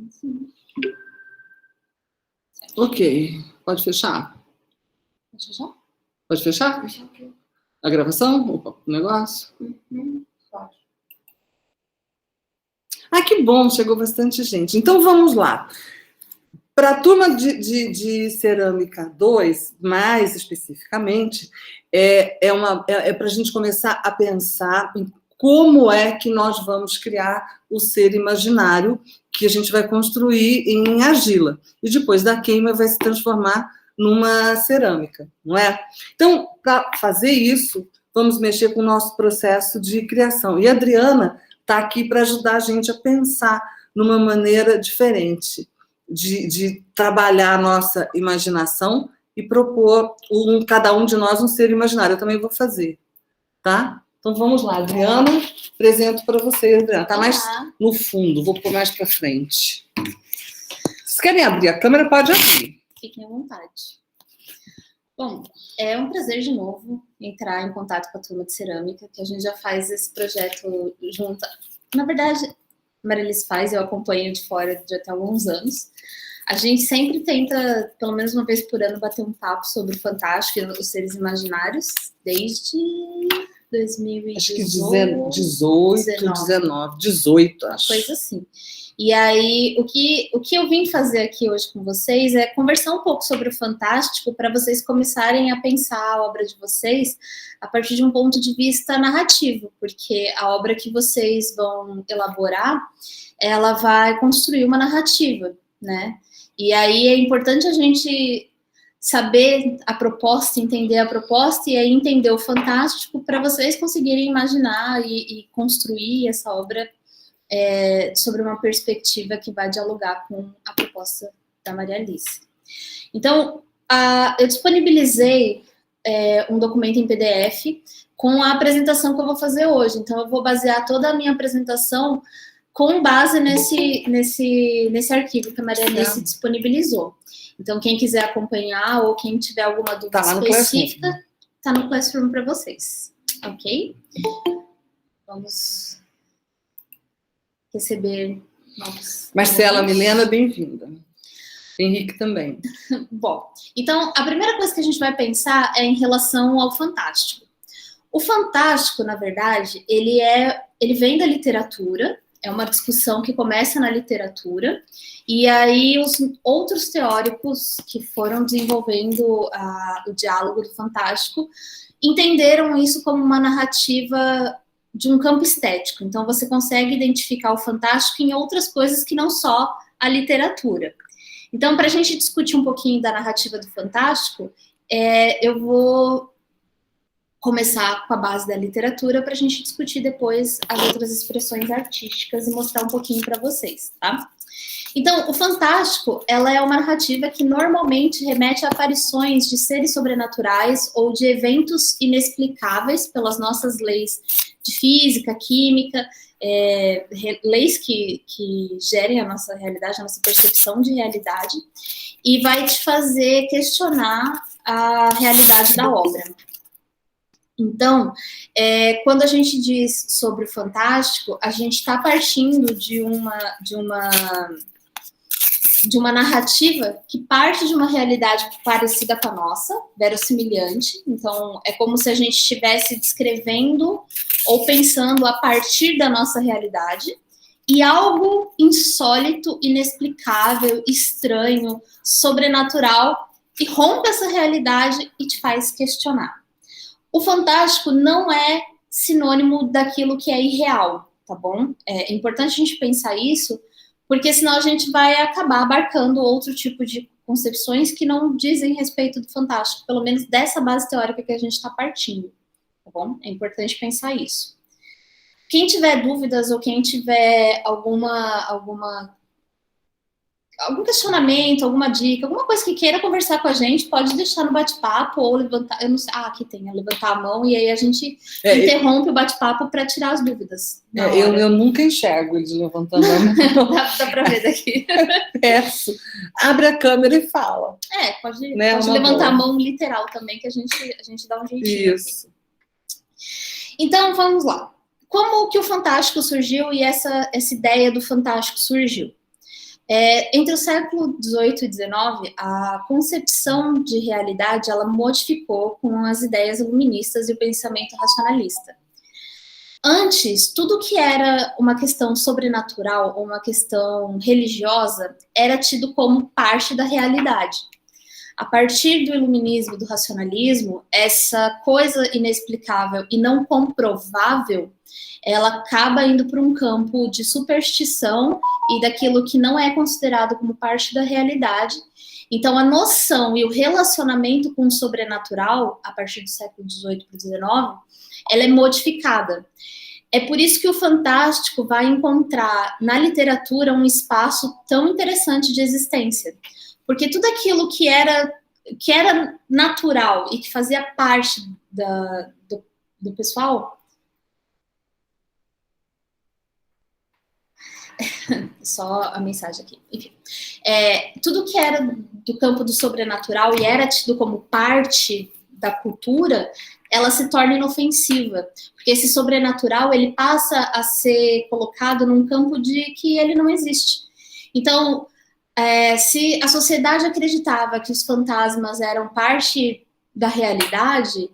Sim. Ok. Pode fechar? Pode fechar? Pode fechar? Fechar o quê? A gravação? O negócio? Pode. Ah, que bom, chegou bastante gente. Então vamos lá. Para a turma de Cerâmica 2, mais especificamente, é para a gente começar a pensar em como é que nós vamos criar o ser imaginário que a gente vai construir em argila. E depois da queima vai se transformar numa cerâmica, não é? Então, para fazer isso, vamos mexer com o nosso processo de criação. E a Adriana está aqui para ajudar a gente a pensar numa maneira diferente de trabalhar a nossa imaginação e propor cada um de nós um ser imaginário. Eu também vou fazer, tá? Então vamos lá, Adriana, apresento para vocês, Adriana. Tá mais no fundo, vou pôr mais para frente. Vocês querem abrir a câmera? Pode abrir. Fiquem à vontade. Bom, é um prazer de novo entrar em contato com a turma de cerâmica, que a gente já faz esse projeto junto. Na verdade, Marilis faz, eu acompanho de fora já há alguns anos. A gente sempre tenta, pelo menos uma vez por ano, bater um papo sobre o fantástico e os seres imaginários, desde 2018. Acho que 18, acho. Coisa assim. E aí, o que eu vim fazer aqui hoje com vocês é conversar um pouco sobre o fantástico para vocês começarem a pensar a obra de vocês a partir de um ponto de vista narrativo, porque a obra que vocês vão elaborar, ela vai construir uma narrativa, né? E aí é importante a gente saber a proposta, entender a proposta e aí entender o fantástico para vocês conseguirem imaginar e construir essa obra sobre uma perspectiva que vai dialogar com a proposta da Maria Alice. Então, eu disponibilizei um documento em PDF com a apresentação que eu vou fazer hoje. Então, eu vou basear toda a minha apresentação com base nesse arquivo que a Maria Alice disponibilizou. Então, quem quiser acompanhar ou quem tiver alguma dúvida específica, está no Classroom para vocês. Ok? Vamos receber novos... Marcela, Milena, bem-vinda. Henrique também. Bom, então, a primeira coisa que a gente vai pensar é em relação ao fantástico. O fantástico, na verdade, ele vem da literatura, é uma discussão que começa na literatura, e aí os outros teóricos que foram desenvolvendo o diálogo do fantástico entenderam isso como uma narrativa de um campo estético. Então, você consegue identificar o fantástico em outras coisas que não só a literatura. Então, para a gente discutir um pouquinho da narrativa do fantástico, eu vou começar com a base da literatura para a gente discutir depois as outras expressões artísticas e mostrar um pouquinho para vocês, tá? Então, o fantástico, ela é uma narrativa que normalmente remete a aparições de seres sobrenaturais ou de eventos inexplicáveis pelas nossas leis de física, química, leis que gerem a nossa realidade, a nossa percepção de realidade, e vai te fazer questionar a realidade da obra. Então, quando a gente diz sobre o fantástico, a gente está partindo de uma narrativa que parte de uma realidade parecida com a nossa, verossimilhante. Então, é como se a gente estivesse descrevendo ou pensando a partir da nossa realidade, e algo insólito, inexplicável, estranho, sobrenatural, e rompe essa realidade e te faz questionar. O fantástico não é sinônimo daquilo que é irreal, tá bom? É importante a gente pensar isso, porque senão a gente vai acabar abarcando outro tipo de concepções que não dizem respeito do fantástico, pelo menos dessa base teórica que a gente está partindo, tá bom? É importante pensar isso. Quem tiver dúvidas ou quem tiver algum questionamento, alguma dica, alguma coisa que queira conversar com a gente, pode deixar no bate-papo ou levantar, eu não sei, aqui tem, levantar a mão e aí a gente interrompe o bate-papo para tirar as dúvidas. Eu nunca enxergo eles levantando a mão. Dá para ver daqui. Peço. Abre a câmera e fala. Pode levantar a mão literal também, que a gente dá um jeitinho. Isso. Aqui. Então, vamos lá. Como que o fantástico surgiu e essa ideia do fantástico surgiu? Entre o século XVIII e XIX, a concepção de realidade ela modificou com as ideias iluministas e o pensamento racionalista. Antes, tudo que era uma questão sobrenatural ou uma questão religiosa era tido como parte da realidade. A partir do iluminismo e do racionalismo, essa coisa inexplicável e não comprovável, ela acaba indo para um campo de superstição e daquilo que não é considerado como parte da realidade. Então, a noção e o relacionamento com o sobrenatural, a partir do século XVIII para o XIX, ela é modificada. É por isso que o fantástico vai encontrar na literatura um espaço tão interessante de existência. Porque tudo aquilo que era natural e que fazia parte do pessoal... Só a mensagem aqui. Enfim. Tudo que era do campo do sobrenatural e era tido como parte da cultura, ela se torna inofensiva, porque esse sobrenatural ele passa a ser colocado num campo de que ele não existe. Então, se a sociedade acreditava que os fantasmas eram parte da realidade,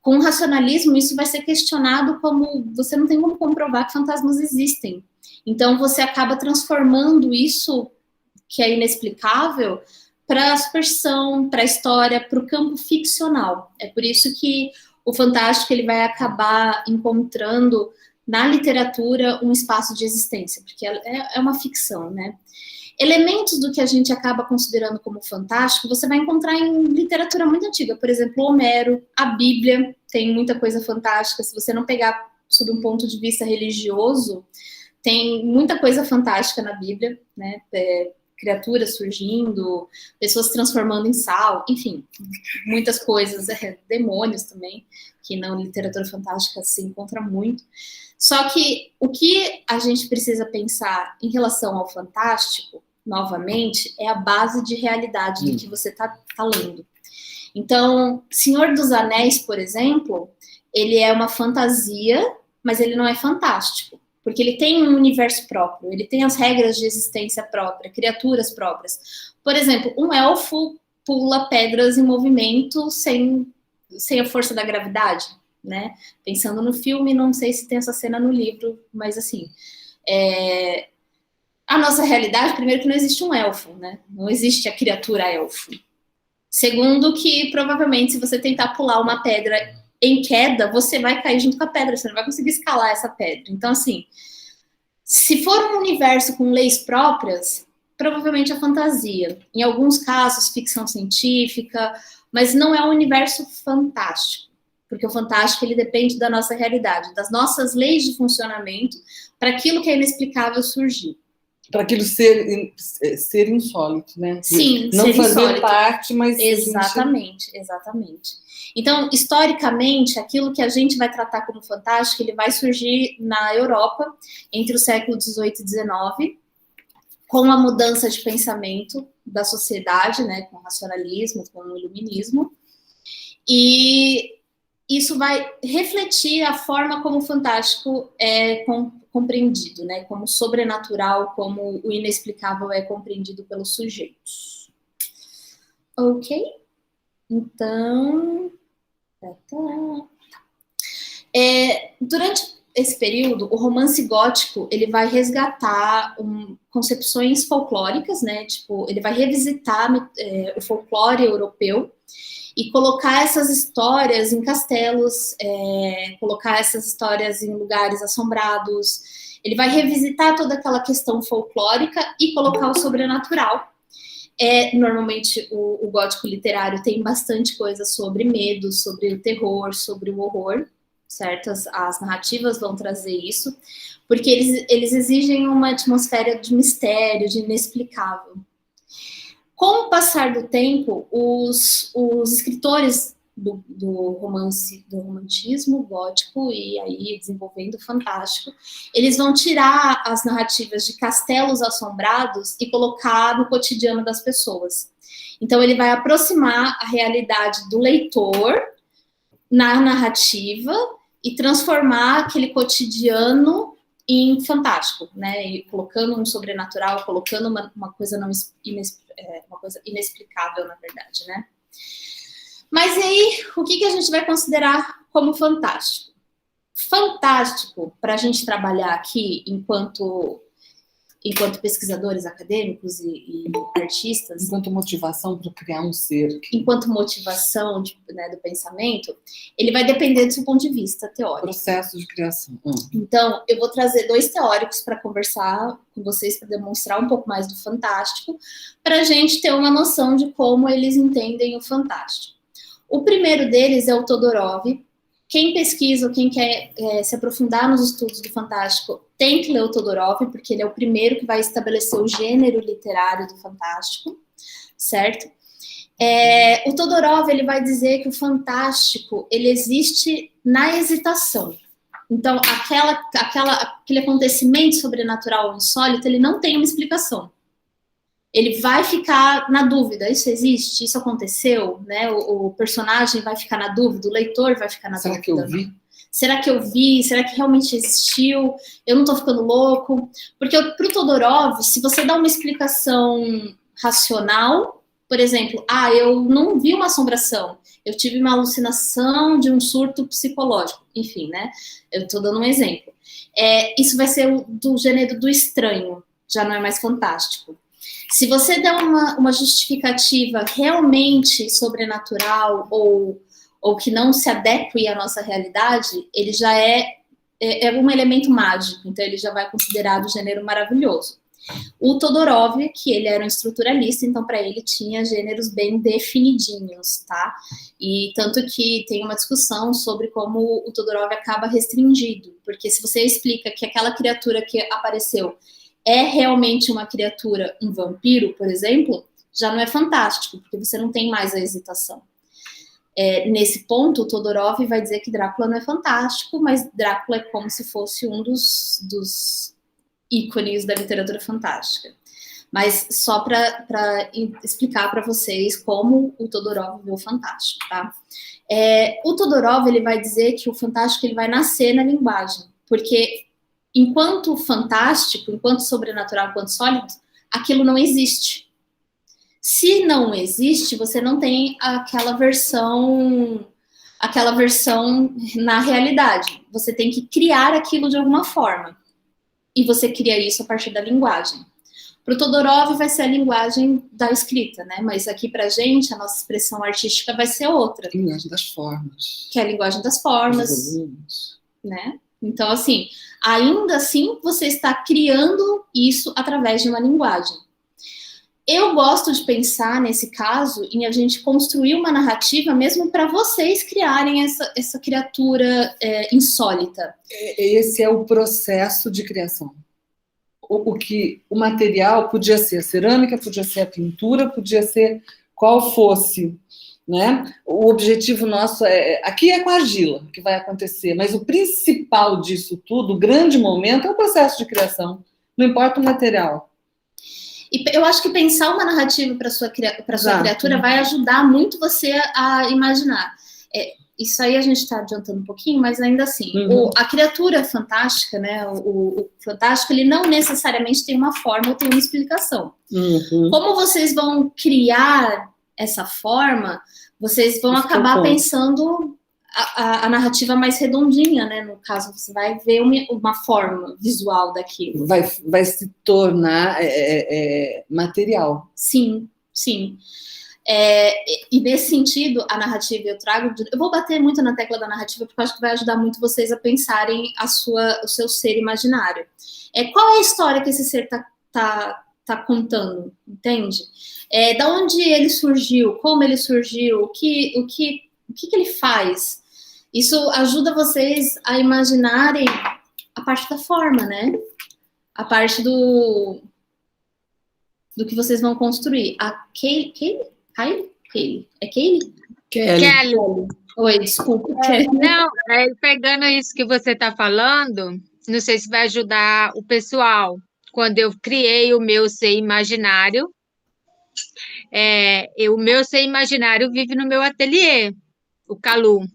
com o racionalismo isso vai ser questionado como você não tem como comprovar que fantasmas existem. Então, você acaba transformando isso, que é inexplicável, para a superstição, para a história, para o campo ficcional. É por isso que o fantástico ele vai acabar encontrando na literatura um espaço de existência, porque é uma ficção, né? Elementos do que a gente acaba considerando como fantástico, você vai encontrar em literatura muito antiga. Por exemplo, Homero, a Bíblia tem muita coisa fantástica. Se você não pegar sob um ponto de vista religioso, tem muita coisa fantástica na Bíblia, né? Criaturas surgindo, pessoas transformando em sal, enfim, muitas coisas, demônios também, que na literatura fantástica se encontra muito. Só que o que a gente precisa pensar em relação ao fantástico, novamente, é a base de realidade do que você está lendo. Então, Senhor dos Anéis, por exemplo, ele é uma fantasia, mas ele não é fantástico. Porque ele tem um universo próprio, ele tem as regras de existência própria, criaturas próprias. Por exemplo, um elfo pula pedras em movimento sem a força da gravidade, né? Pensando no filme, não sei se tem essa cena no livro, mas assim, a nossa realidade, primeiro que não existe um elfo, né? Não existe a criatura elfo. Segundo que, provavelmente, se você tentar pular uma pedra em queda, você vai cair junto com a pedra, você não vai conseguir escalar essa pedra. Então, assim, se for um universo com leis próprias, provavelmente é fantasia. Em alguns casos, ficção científica, mas não é um universo fantástico, porque o fantástico ele depende da nossa realidade, das nossas leis de funcionamento, para aquilo que é inexplicável surgir. Para aquilo ser insólito, né? Sim, não ser fazer insólito. Parte, mas... Exatamente, exatamente. Então, historicamente, aquilo que a gente vai tratar como fantástico, ele vai surgir na Europa, entre o século XVIII e XIX, com a mudança de pensamento da sociedade, né, com o racionalismo, com o iluminismo, e isso vai refletir a forma como o fantástico é compreendido, né, como sobrenatural, como o inexplicável é compreendido pelos sujeitos. Ok? Então... durante esse período, o romance gótico ele vai resgatar concepções folclóricas, né? Tipo, ele vai revisitar o folclore europeu e colocar essas histórias em castelos, colocar essas histórias em lugares assombrados. Ele vai revisitar toda aquela questão folclórica e colocar o sobrenatural. Normalmente o gótico literário tem bastante coisa sobre medo, sobre o terror, sobre o horror, certo? As narrativas vão trazer isso, porque eles exigem uma atmosfera de mistério, de inexplicável. Com o passar do tempo, os escritores do romantismo gótico e aí desenvolvendo o fantástico, eles vão tirar as narrativas de castelos assombrados e colocar no cotidiano das pessoas. Então ele vai aproximar a realidade do leitor na narrativa e transformar aquele cotidiano em fantástico, né? E colocando um sobrenatural, colocando uma coisa uma coisa inexplicável, na verdade, né? Mas aí, o que a gente vai considerar como fantástico? Fantástico, para a gente trabalhar aqui enquanto pesquisadores acadêmicos e artistas. Enquanto motivação para criar um ser. Enquanto motivação né, do pensamento, ele vai depender do seu ponto de vista teórico. Processo de criação. Então, eu vou trazer 2 teóricos para conversar com vocês, para demonstrar um pouco mais do fantástico, para a gente ter uma noção de como eles entendem o fantástico. O primeiro deles é o Todorov. Quem pesquisa ou quem quer se aprofundar nos estudos do fantástico tem que ler o Todorov, porque ele é o primeiro que vai estabelecer o gênero literário do fantástico, certo? O Todorov, ele vai dizer que o fantástico, ele existe na hesitação. Então, aquele acontecimento sobrenatural ou insólito, ele não tem uma explicação. Ele vai ficar na dúvida, isso existe, isso aconteceu, né? O personagem vai ficar na dúvida, o leitor vai ficar na dúvida. Será que eu vi? Será que eu vi? Será que realmente existiu? Eu não tô ficando louco? Porque pro Todorov, se você dá uma explicação racional, por exemplo, eu não vi uma assombração, eu tive uma alucinação de um surto psicológico, enfim, né? Eu tô dando um exemplo. Isso vai ser do gênero do estranho, já não é mais fantástico. Se você der uma justificativa realmente sobrenatural ou que não se adeque à nossa realidade, ele já é um elemento mágico, então ele já vai considerado gênero maravilhoso. O Todorov, que ele era um estruturalista, então para ele tinha gêneros bem definidinhos, tá? E tanto que tem uma discussão sobre como o Todorov acaba restringido, porque se você explica que aquela criatura que apareceu é realmente uma criatura, um vampiro, por exemplo, já não é fantástico, porque você não tem mais a hesitação. Nesse ponto, o Todorov vai dizer que Drácula não é fantástico, mas Drácula é como se fosse um dos ícones da literatura fantástica. Mas só para explicar para vocês como o Todorov vê o fantástico, tá? O Todorov, ele vai dizer que o fantástico ele vai nascer na linguagem, porque enquanto fantástico, enquanto sobrenatural, enquanto sólido, aquilo não existe. Se não existe, você não tem aquela versão na realidade. Você tem que criar aquilo de alguma forma. E você cria isso a partir da linguagem. Para o Todorov vai ser a linguagem da escrita, né? Mas aqui para a gente, a nossa expressão artística vai ser outra. A linguagem das formas. Que é a linguagem das formas. Né? Então, assim, ainda assim, você está criando isso através de uma linguagem. Eu gosto de pensar, nesse caso, em a gente construir uma narrativa mesmo para vocês criarem essa criatura insólita. Esse é o processo de criação. O material podia ser a cerâmica, podia ser a pintura, podia ser qual fosse, né? O objetivo nosso aqui é com a argila que vai acontecer, mas o principal disso tudo, o grande momento, é o processo de criação. Não importa o material. E eu acho que pensar uma narrativa para sua criatura vai ajudar muito você a imaginar. Isso aí a gente está adiantando um pouquinho, mas ainda assim, a criatura fantástica, né? O fantástico, ele não necessariamente tem uma forma ou tem uma explicação. Como vocês vão criar essa forma, vocês vão acabar pensando a narrativa mais redondinha, né? No caso, você vai ver uma forma visual daquilo. Vai se tornar material. Sim, sim. E nesse sentido, a narrativa eu vou bater muito na tecla da narrativa, porque eu acho que vai ajudar muito vocês a pensarem o seu ser imaginário. Qual é a história que esse ser tá contando, entende? Da onde ele surgiu, como ele surgiu, o que ele faz. Isso ajuda vocês a imaginarem a parte da forma, né? A parte do que vocês vão construir. A Kaylee? É Kaylee? Kelly. Oi, desculpa. Não, pegando isso que você está falando, não sei se vai ajudar o pessoal. Quando eu criei o meu ser imaginário, o meu ser imaginário vive no meu ateliê, o Calu.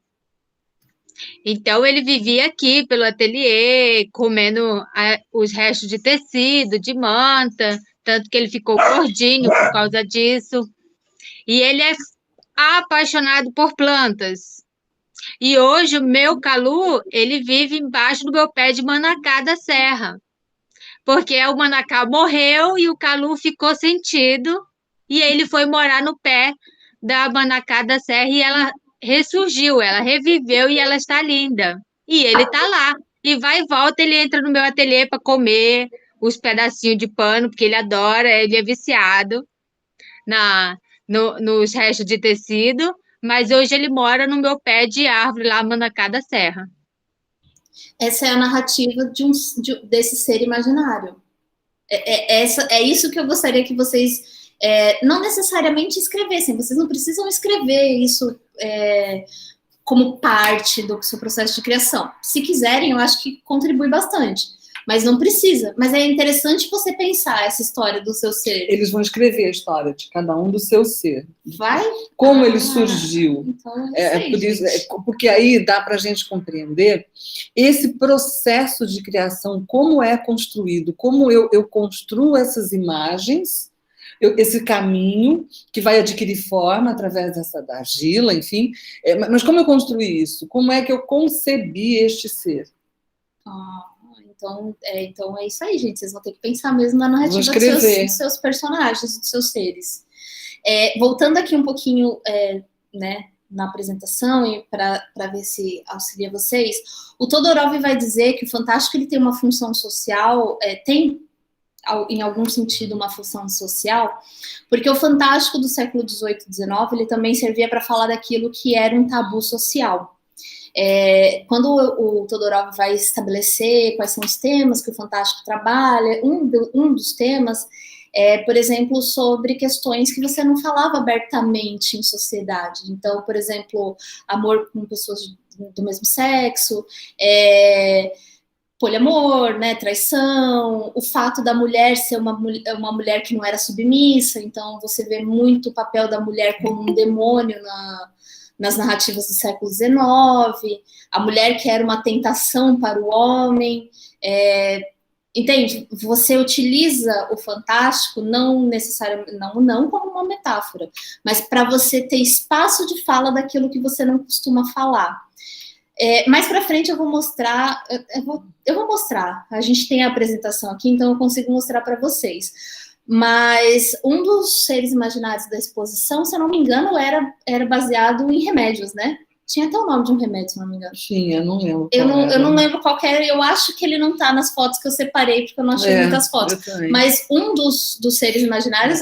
Então, ele vivia aqui pelo ateliê, comendo os restos de tecido, de manta, tanto que ele ficou gordinho por causa disso. E ele é apaixonado por plantas. E hoje, o meu Calu, ele vive embaixo do meu pé de manacá da serra. Porque o manacá morreu e o Calu ficou sentido. E aí ele foi morar no pé da manacá da serra e ela ressurgiu, ela reviveu e ela está linda. E ele está lá. E vai e volta, ele entra no meu ateliê para comer os pedacinhos de pano, porque ele adora, ele é viciado nos restos de tecido. Mas hoje ele mora no meu pé de árvore lá, manacá da serra. Essa é a narrativa desse ser imaginário. É isso que eu gostaria que vocês não necessariamente escrevessem. Vocês não precisam escrever isso como parte do seu processo de criação. Se quiserem, eu acho que contribui bastante. Mas não precisa. Mas é interessante você pensar essa história do seu ser. Eles vão escrever a história de cada um do seu ser. Vai? Como ele surgiu. Então, por isso, porque aí dá para a gente compreender esse processo de criação, como é construído, como eu construo essas imagens, esse caminho que vai adquirir forma através da argila, enfim. Mas como eu construí isso? Como é que eu concebi este ser? Então é isso aí, gente. Vocês vão ter que pensar mesmo na narrativa dos seus personagens, dos seus seres. Voltando aqui um pouquinho, né, na apresentação e para ver se auxilia vocês, o Todorov vai dizer que o fantástico ele tem uma função social, tem em algum sentido uma função social, porque o fantástico do século XVIII e XIX ele também servia para falar daquilo que era um tabu social. Quando o Todorov vai estabelecer quais são os temas que o Fantástico trabalha, um dos temas por exemplo, sobre questões que você não falava abertamente em sociedade. Então, por exemplo, amor com pessoas do mesmo sexo, poliamor, né, traição, o fato da mulher ser uma mulher que não era submissa, então você vê muito o papel da mulher como um demônio nas narrativas do século XIX, a mulher que era uma tentação para o homem, entende? Você utiliza o fantástico não necessariamente, não como uma metáfora, mas para você ter espaço de fala daquilo que você não costuma falar. Mais para frente eu vou mostrar, a gente tem a apresentação aqui, então eu consigo mostrar para vocês. Mas um dos seres imaginários da exposição, se eu não me engano, era baseado em remédios, né? Tinha até o nome de um remédio, se não me engano. Tinha, não lembro. Eu não lembro qual era, eu acho que ele não tá nas fotos que eu separei, porque eu não achei muitas fotos. Mas um dos seres imaginários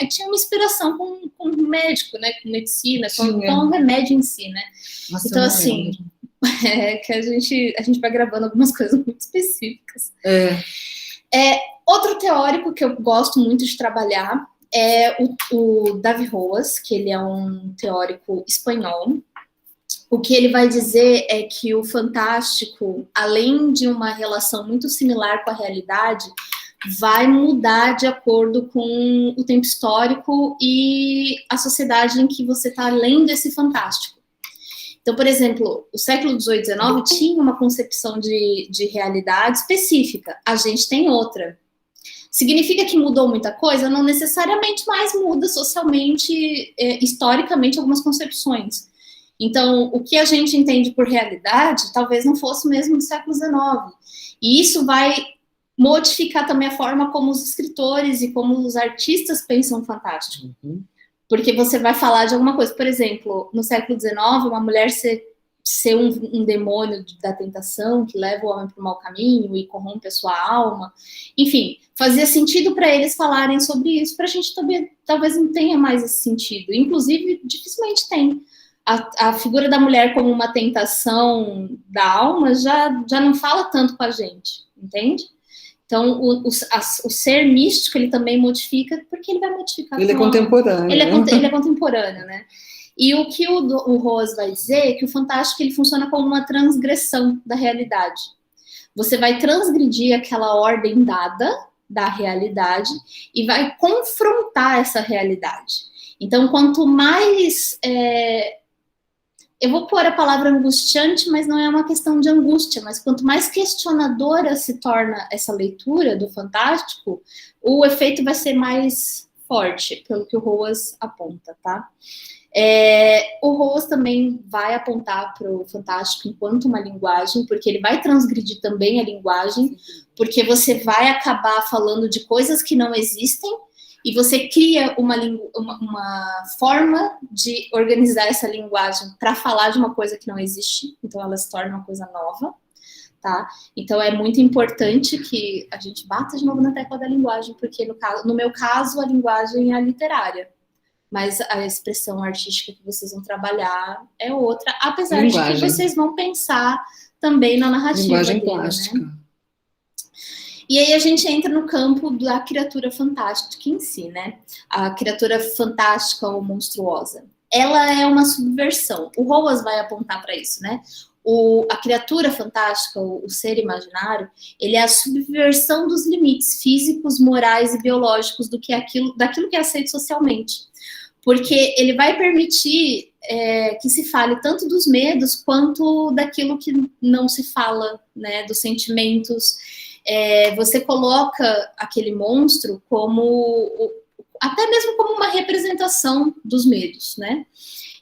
tinha uma inspiração com médico, né? Com medicina, com um remédio em si, né? Nossa, então, assim, que a gente vai gravando algumas coisas muito específicas. Outro teórico que eu gosto muito de trabalhar é o Davi Roas, que ele é um teórico espanhol. O que ele vai dizer é que o fantástico, além de uma relação muito similar com a realidade, vai mudar de acordo com o tempo histórico e a sociedade em que você está lendo esse fantástico. Então, por exemplo, o século XVIII e XIX tinha uma concepção de realidade específica, a gente tem outra. Significa que mudou muita coisa? Não necessariamente, mas muda socialmente, historicamente, algumas concepções. Então, o que a gente entende por realidade, talvez não fosse o mesmo do século XIX. E isso vai modificar também a forma como os escritores e como os artistas pensam o fantástico. Porque você vai falar de alguma coisa. Por exemplo, no século XIX, uma mulher ser um demônio da tentação que leva o homem para o mau caminho e corrompe a sua alma. Enfim, fazia sentido para eles falarem sobre isso. Para a gente também, talvez não tenha mais esse sentido. Inclusive, dificilmente tem. A figura da mulher como uma tentação da alma já não fala tanto com a gente, entende? Então, o ser místico, ele também modifica, porque ele vai modificar. Ele é contemporâneo. Ele é contemporâneo, né? E o que o Rose vai dizer é que o fantástico ele funciona como uma transgressão da realidade. Você vai transgredir aquela ordem dada da realidade e vai confrontar essa realidade. Então, quanto mais eu vou pôr a palavra angustiante, mas não é uma questão de angústia, mas quanto mais questionadora se torna essa leitura do fantástico, o efeito vai ser mais forte, pelo que o Roas aponta, tá? O Roas também vai apontar para o fantástico enquanto uma linguagem, porque ele vai transgredir também a linguagem, porque você vai acabar falando de coisas que não existem, e você cria uma forma de organizar essa linguagem para falar de uma coisa que não existe, então ela se torna uma coisa nova, tá? Então é muito importante que a gente bata de novo na tecla da linguagem, porque no meu caso a linguagem é a literária, mas a expressão artística que vocês vão trabalhar é outra, apesar de que vocês vão pensar também na narrativa linguagem dele, plástica. né? E aí a gente entra no campo da criatura fantástica em si, né? A criatura fantástica ou monstruosa. Ela é uma subversão. O Roas vai apontar para isso, né? A criatura fantástica, o ser imaginário, ele é a subversão dos limites físicos, morais e biológicos daquilo que é aceito socialmente. Porque ele vai permitir que se fale tanto dos medos quanto daquilo que não se fala, né? Dos sentimentos. Você coloca aquele monstro até mesmo como uma representação dos medos, né?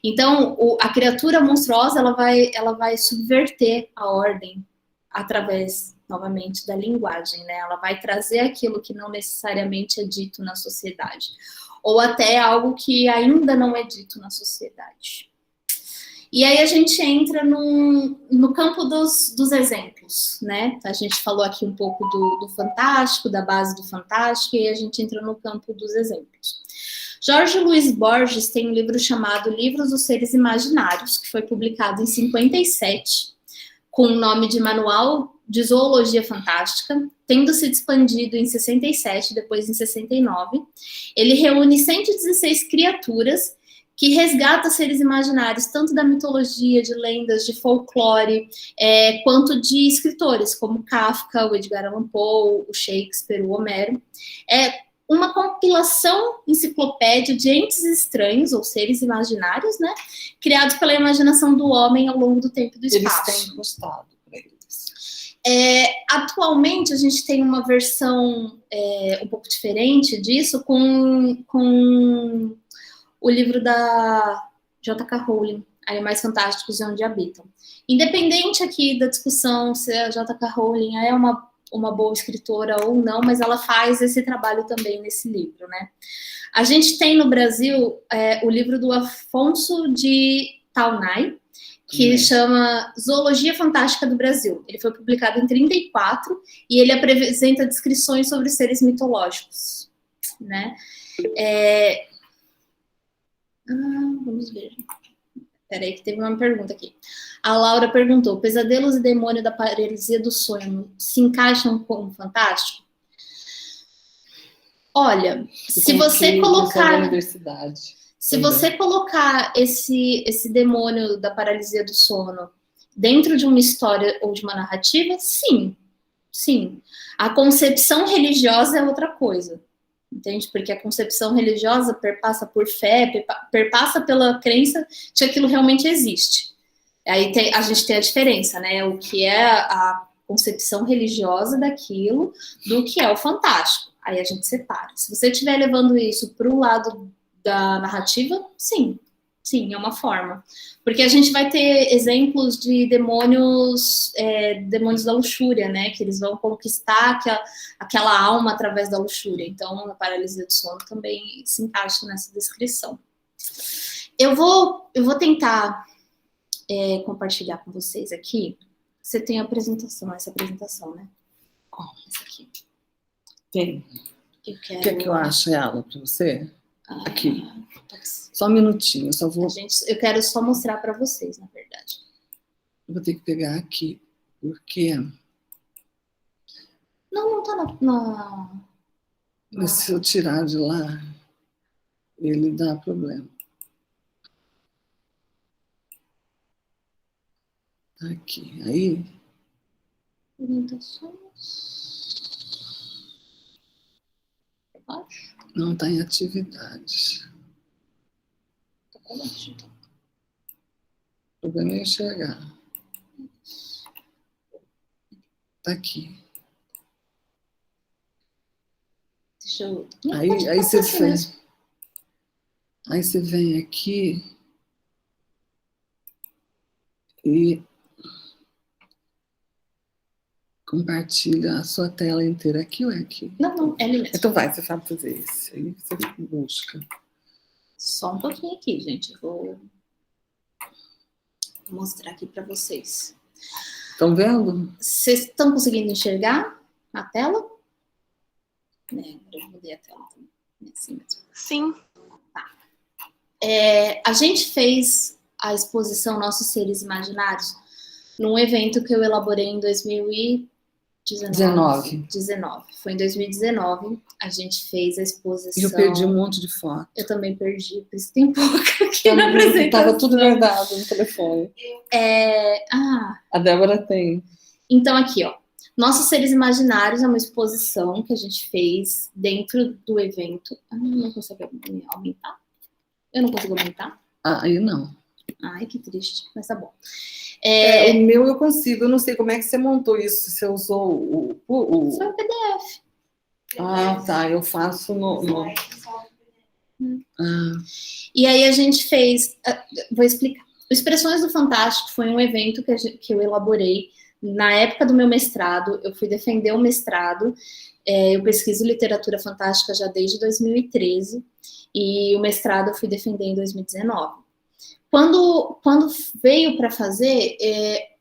Então, a criatura monstruosa, ela vai subverter a ordem através, novamente, da linguagem, né? Ela vai trazer aquilo que não necessariamente é dito na sociedade, ou até algo que ainda não é dito na sociedade. E aí a gente entra no campo dos exemplos, né? A gente falou aqui um pouco do fantástico, da base do fantástico, e a gente entra no campo dos exemplos. Jorge Luiz Borges tem um livro chamado Livros dos Seres Imaginários, que foi publicado em 57, com o nome de Manual de Zoologia Fantástica, tendo sido expandido em 67, depois em 69. Ele reúne 116 criaturas que resgata seres imaginários, tanto da mitologia, de lendas, de folclore, quanto de escritores, como Kafka, o Edgar Allan Poe, o Shakespeare, o Homero. É uma compilação enciclopédia de entes estranhos, ou seres imaginários, né, criados pela imaginação do homem ao longo do tempo e do espaço. Eles têm gostado para eles. Atualmente, a gente tem uma versão um pouco diferente disso, com o livro da J.K. Rowling, Animais Fantásticos e Onde Habitam. Independente aqui da discussão se a J.K. Rowling é uma boa escritora ou não, mas ela faz esse trabalho também nesse livro, né? A gente tem no Brasil o livro do Afonso de Taunay, que chama Zoologia Fantástica do Brasil. Ele foi publicado em 34 e ele apresenta descrições sobre seres mitológicos, né? Vamos ver. Peraí, que teve uma pergunta aqui. A Laura perguntou: pesadelos e demônio da paralisia do sonho se encaixam com o fantástico? Olha, se você colocar esse demônio da paralisia do sono dentro de uma história ou de uma narrativa, sim. A concepção religiosa é outra coisa. Entende? Porque a concepção religiosa perpassa por fé, perpassa pela crença de que aquilo realmente existe. Aí a gente tem a diferença, né? O que é a concepção religiosa daquilo do que é o fantástico. Aí a gente separa. Se você estiver levando isso para o lado da narrativa, sim, é uma forma. Porque a gente vai ter exemplos de demônios da luxúria, né? Que eles vão conquistar aquela alma através da luxúria. Então, a paralisia do sono também se encaixa nessa descrição. Eu vou tentar compartilhar com vocês aqui. Você tem essa apresentação, né? Essa aqui. Tem. Quer que eu ache ela para você? Aqui. Só um minutinho, eu quero só mostrar para vocês, na verdade. Eu vou ter que pegar aqui, porque... Não tá na... Mas se eu tirar de lá, ele dá problema. Tá aqui, aí... Orientações... Não está em atividades. O problema é enxergar. Tá aqui. Deixa eu... Aí você vem aqui e compartilha a sua tela inteira. Aqui ou é aqui? Não, é ali mesmo. Então vai, você sabe fazer isso. Aí você busca. Só um pouquinho aqui, gente. Eu vou mostrar aqui para vocês. Estão vendo? Vocês estão conseguindo enxergar a tela? Eu mudei a tela também. Assim mesmo. Sim. Tá. A gente fez a exposição Nossos Seres Imaginários num evento que eu elaborei em 2019. Foi em 2019, a gente fez a exposição. E eu perdi um monte de foto. Eu também perdi, por isso tem pouco aqui na apresentação. Estava tudo guardado no telefone. A Débora tem. Então, aqui, ó. Nossos Seres Imaginários é uma exposição que a gente fez dentro do evento. Não consigo aumentar? Eu não consigo aumentar? Aí não. Ai, que triste, mas tá bom. O meu eu consigo, eu não sei como é que você montou isso, você usou Foi o PDF. Ah, tá, eu faço no... E aí a gente fez, vou explicar. O Expressões do Fantástico foi um evento que eu elaborei na época do meu mestrado. Eu fui defender o mestrado, eu pesquiso literatura fantástica já desde 2013, e o mestrado eu fui defender em 2019. Quando veio para fazer,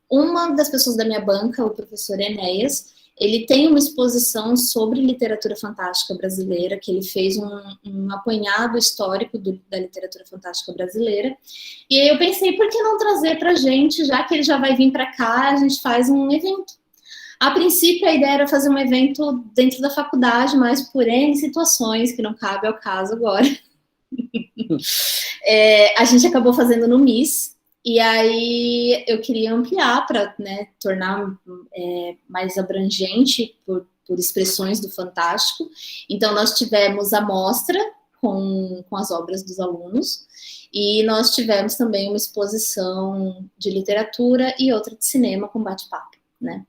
uma das pessoas da minha banca, o professor Enéas, ele tem uma exposição sobre literatura fantástica brasileira, que ele fez um apanhado histórico da literatura fantástica brasileira. E aí eu pensei, por que não trazer para a gente, já que ele já vai vir para cá, a gente faz um evento. A princípio, a ideia era fazer um evento dentro da faculdade, mas por N situações, que não cabe ao caso agora. A gente acabou fazendo no MIS, e aí eu queria ampliar para, né, tornar mais abrangente por expressões do Fantástico. Então nós tivemos a mostra com as obras dos alunos, e nós tivemos também uma exposição de literatura e outra de cinema com bate-papo, né?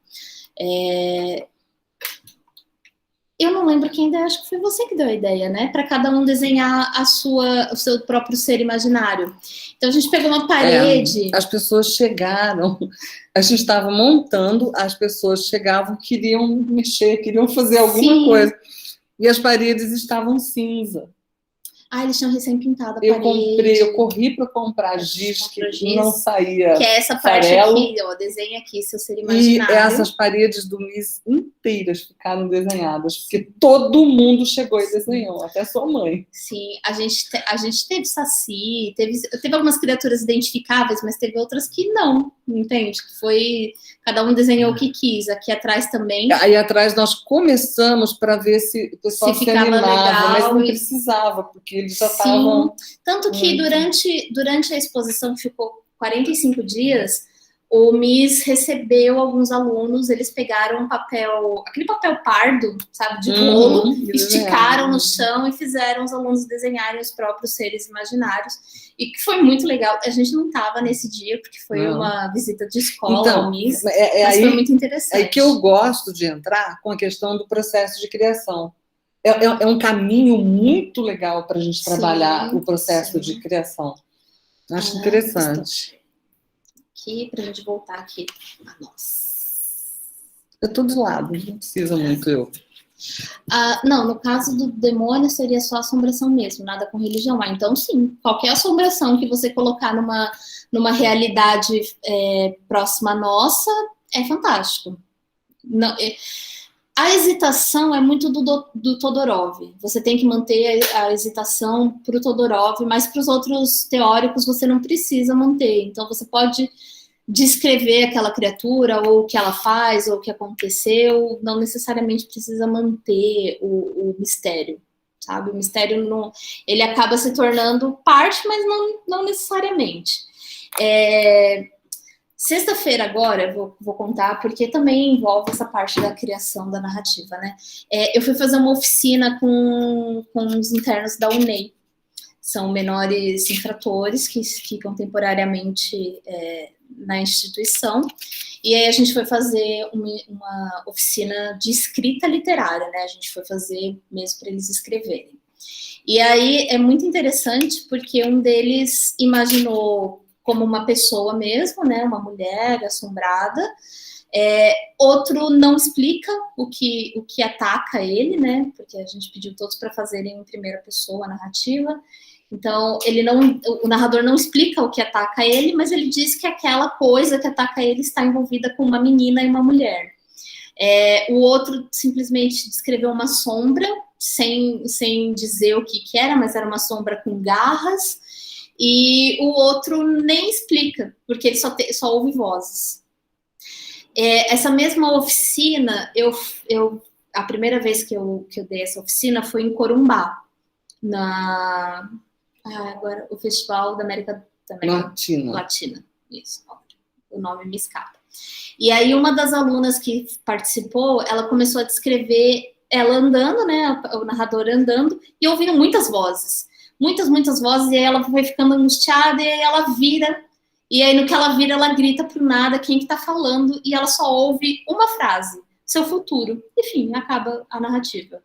Eu não lembro quem deu, acho que foi você que deu a ideia, né? Para cada um desenhar o seu próprio ser imaginário. Então a gente pegou uma parede. As pessoas chegaram, a gente estava montando, as pessoas chegavam, queriam mexer, queriam fazer alguma coisa. E as paredes estavam cinza. Eles tinham recém-pintado a parede. Eu corri para comprar giz, que não saía. Que é essa parte farelo. Aqui, ó, desenha aqui seu ser imaginário. E essas paredes do MIS inteiras ficaram desenhadas, porque todo mundo chegou e desenhou, até sua mãe. Sim, a gente teve saci, teve algumas criaturas identificáveis, mas teve outras que não, entende? Que foi... Cada um desenhou o que quis. Aqui atrás também. Aí atrás nós começamos para ver se o pessoal se animava, legal, mas não precisava, porque eles já estavam... Tanto que durante a exposição, que ficou 45 dias, o MIS recebeu alguns alunos, eles pegaram aquele papel pardo, sabe, de rolo, esticaram no chão e fizeram os alunos desenharem os próprios seres imaginários. E que foi muito legal. A gente não estava nesse dia, porque foi uma visita de escola ao MIS, mas aí, foi muito interessante. É que eu gosto de entrar com a questão do processo de criação. É um caminho muito legal para a gente trabalhar o processo de criação. Acho interessante. Aqui, para a gente voltar aqui a nós. Eu estou do lado, não precisa muito eu. Não, no caso do demônio seria só assombração mesmo, nada com religião. Então, sim, qualquer assombração que você colocar numa realidade próxima à nossa é fantástico. Não, a hesitação é muito do Todorov. Você tem que manter a hesitação para o Todorov, mas para os outros teóricos você não precisa manter. Então, você pode descrever aquela criatura, ou o que ela faz, ou o que aconteceu, não necessariamente precisa manter o mistério, sabe? O mistério ele acaba se tornando parte, mas não necessariamente. Sexta-feira agora, vou contar, porque também envolve essa parte da criação da narrativa, né? Eu fui fazer uma oficina com os internos da UNEI. São menores infratores que ficam temporariamente na instituição. E aí a gente foi fazer uma oficina de escrita literária, né? A gente foi fazer mesmo para eles escreverem. E aí é muito interessante porque um deles imaginou como uma pessoa mesmo, né? Uma mulher assombrada. Outro não explica o que ataca ele, né? Porque a gente pediu todos para fazerem em primeira pessoa a narrativa. Então, o narrador não explica o que ataca ele, mas ele diz que aquela coisa que ataca ele está envolvida com uma menina e uma mulher. O outro simplesmente descreveu uma sombra, sem dizer o que era, mas era uma sombra com garras, e o outro nem explica, porque ele só ouve vozes. Essa mesma oficina, a primeira vez que eu dei essa oficina foi em Corumbá, agora o Festival da América Latina. Isso, o nome me escapa. E aí uma das alunas que participou, ela começou a descrever ela andando, né, o narrador andando, e ouvindo muitas vozes, muitas vozes, e aí ela foi ficando angustiada, e aí ela vira, e aí no que ela vira, ela grita pro nada quem que tá falando, e ela só ouve uma frase, seu futuro. Enfim, acaba a narrativa.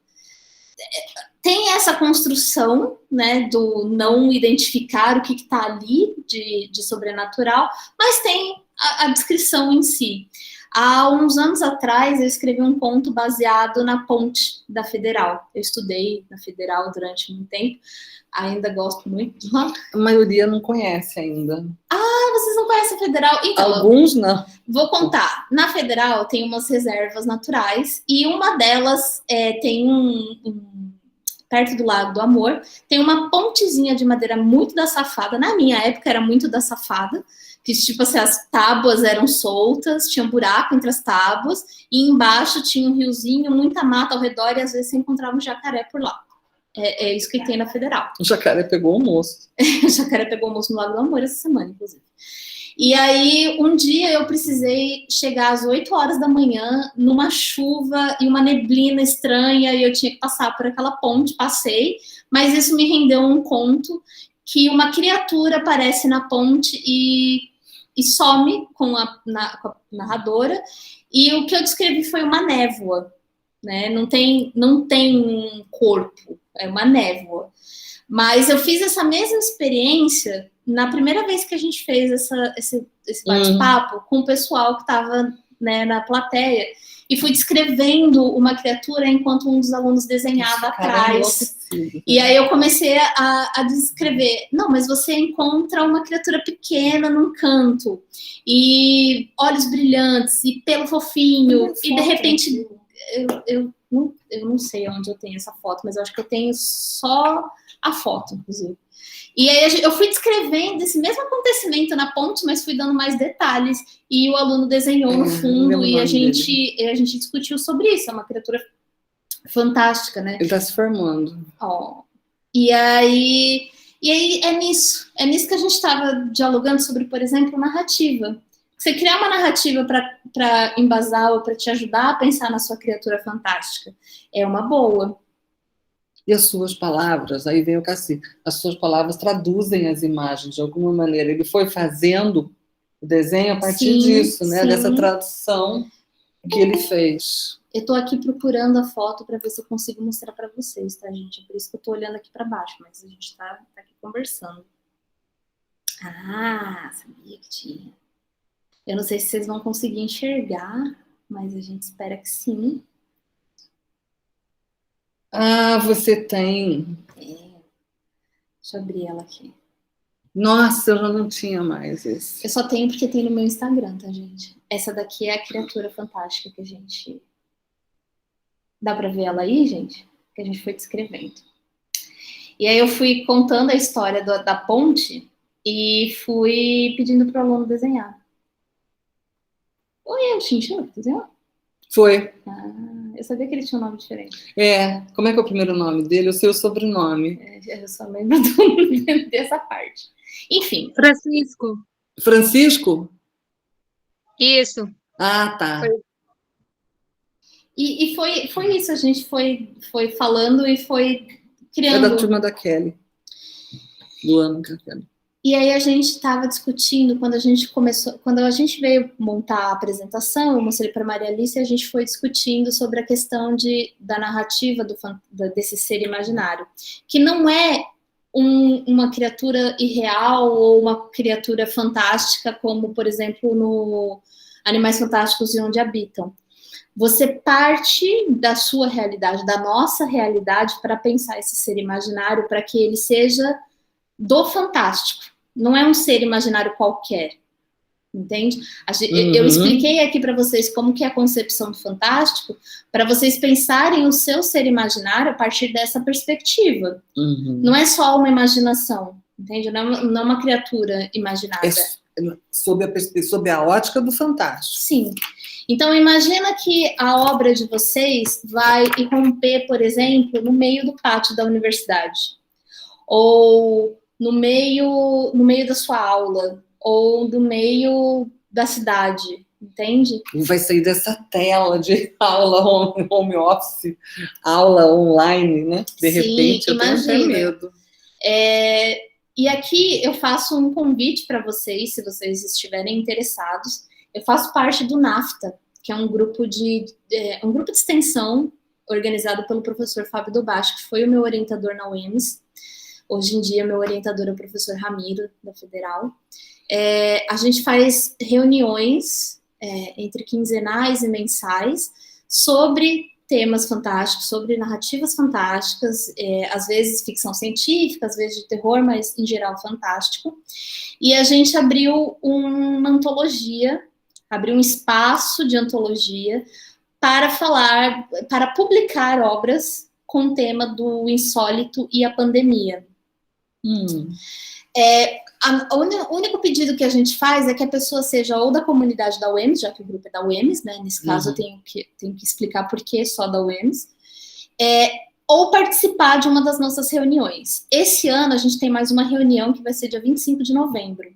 Tem essa construção, né, do não identificar o que está ali de sobrenatural, mas tem a descrição em si. Há uns anos atrás, eu escrevi um conto baseado na ponte da Federal. Eu estudei na Federal durante muito tempo, ainda gosto muito de lá. A maioria não conhece ainda. Vocês não conhecem a Federal? Então, alguns não. Vou contar. Na Federal tem umas reservas naturais, e uma delas tem perto do Lago do Amor, tem uma pontezinha de madeira muito da safada. Na minha época era muito da safada, que tipo assim, as tábuas eram soltas, tinha um buraco entre as tábuas, e embaixo tinha um riozinho, muita mata ao redor, e às vezes você encontrava um jacaré por lá. É isso que tem na Federal. O jacaré pegou o moço. O jacaré pegou o moço no Lago do Amor essa semana, inclusive. E aí, um dia eu precisei chegar às 8 horas da manhã, numa chuva e uma neblina estranha, e eu tinha que passar por aquela ponte, passei, mas isso me rendeu um conto que uma criatura aparece na ponte e some com a narradora, e o que eu descrevi foi uma névoa, né? Não tem um corpo, é uma névoa. Mas eu fiz essa mesma experiência na primeira vez que a gente fez esse bate-papo com o pessoal que estava, né, na plateia, e fui descrevendo uma criatura enquanto um dos alunos desenhava atrás. E aí eu comecei a descrever. Não, mas você encontra uma criatura pequena num canto, e olhos brilhantes, e pelo fofinho, e de repente... Eu não sei onde eu tenho essa foto, mas eu acho que eu tenho só a foto, inclusive. E aí eu fui descrevendo esse mesmo acontecimento na ponte, mas fui dando mais detalhes, e o aluno desenhou no fundo, e a gente discutiu sobre isso. É uma criatura fantástica, né? Ele está se formando. E aí é nisso que a gente estava dialogando sobre, por exemplo, narrativa. Você criar uma narrativa para embasar ou para te ajudar a pensar na sua criatura fantástica é uma boa. E as suas palavras, aí vem o Cassi, as suas palavras traduzem as imagens de alguma maneira. Ele foi fazendo o desenho a partir disso, né? Dessa tradução que ele fez. Eu estou aqui procurando a foto para ver se eu consigo mostrar para vocês, tá, gente? É por isso que eu estou olhando aqui para baixo, mas a gente está aqui conversando. Sabia que tinha. Eu não sei se vocês vão conseguir enxergar, mas a gente espera que sim. Você tem. Deixa eu abrir ela aqui. Nossa, eu já não tinha mais esse. Eu só tenho porque tem no meu Instagram, tá, gente? Essa daqui é a criatura fantástica que a gente... Dá pra ver ela aí, gente? Que a gente foi descrevendo. E aí eu fui contando a história da ponte e fui pedindo pro aluno desenhar. Oi, o Chinchilla que desenhou? Foi. Eu sabia que ele tinha um nome diferente. Como é que é o primeiro nome dele? Eu sei o sobrenome. Eu só lembro dessa parte. Enfim. Francisco? Isso. Tá. E foi isso, a gente foi falando e foi criando. É da turma da Kelly. do ano que vem. E aí a gente estava discutindo, quando a gente veio montar a apresentação, eu mostrei para Maria Alice e a gente foi discutindo sobre a questão da narrativa desse ser imaginário, que não é uma criatura irreal ou uma criatura fantástica, como, por exemplo, no Animais Fantásticos e Onde Habitam. Você parte da sua realidade, da nossa realidade, para pensar esse ser imaginário, para que ele seja do fantástico. Não é um ser imaginário qualquer, entende? Eu expliquei aqui para vocês como que é a concepção do fantástico, para vocês pensarem o seu ser imaginário a partir dessa perspectiva. Não é só uma imaginação, entende? Não é uma criatura imaginada. Sob a ótica do fantástico. Sim. Então, imagina que a obra de vocês vai irromper, por exemplo, no meio do pátio da universidade. Ou no meio da sua aula, ou no meio da cidade, entende? Vai sair dessa tela de aula home office, aula online, né? De repente, eu tenho até medo. E aqui eu faço um convite para vocês, se vocês estiverem interessados. Eu faço parte do NAFTA, que é um grupo de extensão organizado pelo professor Fábio Dobacho, que foi o meu orientador na UEMS. Hoje em dia, meu orientador é o professor Ramiro, da Federal. A gente faz reuniões entre quinzenais e mensais sobre temas fantásticos, sobre narrativas fantásticas, às vezes ficção científica, às vezes de terror, mas em geral fantástico. E a gente abriu uma antologia, abriu um espaço de antologia para publicar obras com o tema do insólito e a pandemia. O único pedido que a gente faz é que a pessoa seja ou da comunidade da UEMS, já que o grupo é da UEMS, né? Nesse caso eu tenho que explicar por que só da UEMS, ou participar de uma das nossas reuniões. Esse ano a gente tem mais uma reunião que vai ser dia 25 de novembro.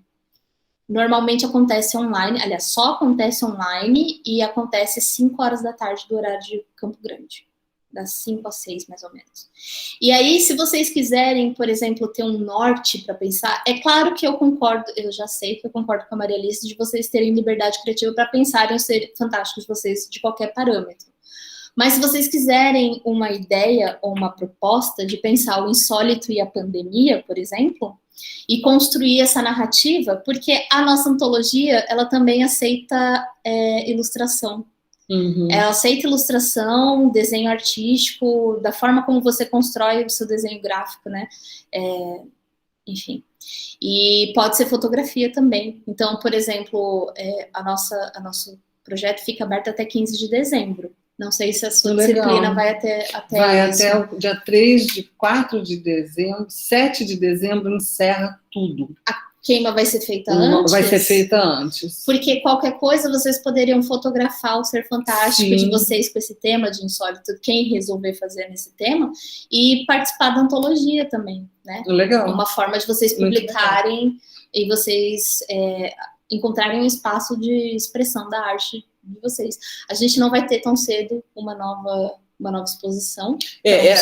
Normalmente acontece online, aliás, só acontece online e acontece às 5 horas da tarde do horário de Campo Grande. Das 5 às 6, mais ou menos. E aí, se vocês quiserem, por exemplo, ter um norte para pensar, é claro que eu já sei que eu concordo com a Maria Alice de vocês terem liberdade criativa para pensarem os seres fantásticos de vocês de qualquer parâmetro. Mas se vocês quiserem uma ideia ou uma proposta de pensar o insólito e a pandemia, por exemplo, e construir essa narrativa, porque a nossa antologia, ela também aceita ilustração. Ela aceita ilustração, desenho artístico, da forma como você constrói o seu desenho gráfico, né? Enfim. E pode ser fotografia também. Então, por exemplo, nosso projeto fica aberto até 15 de dezembro. Não sei se a sua disciplina vai até o dia 4 de dezembro, 7 de dezembro encerra tudo. A queima vai ser feita antes? Vai ser feita antes. Porque qualquer coisa vocês poderiam fotografar o ser fantástico de vocês com esse tema de insólito, quem resolver fazer nesse tema, e participar da antologia também, né? Legal. Uma forma de vocês publicarem e vocês encontrarem um espaço de expressão da arte de vocês. A gente não vai ter tão cedo uma nova exposição.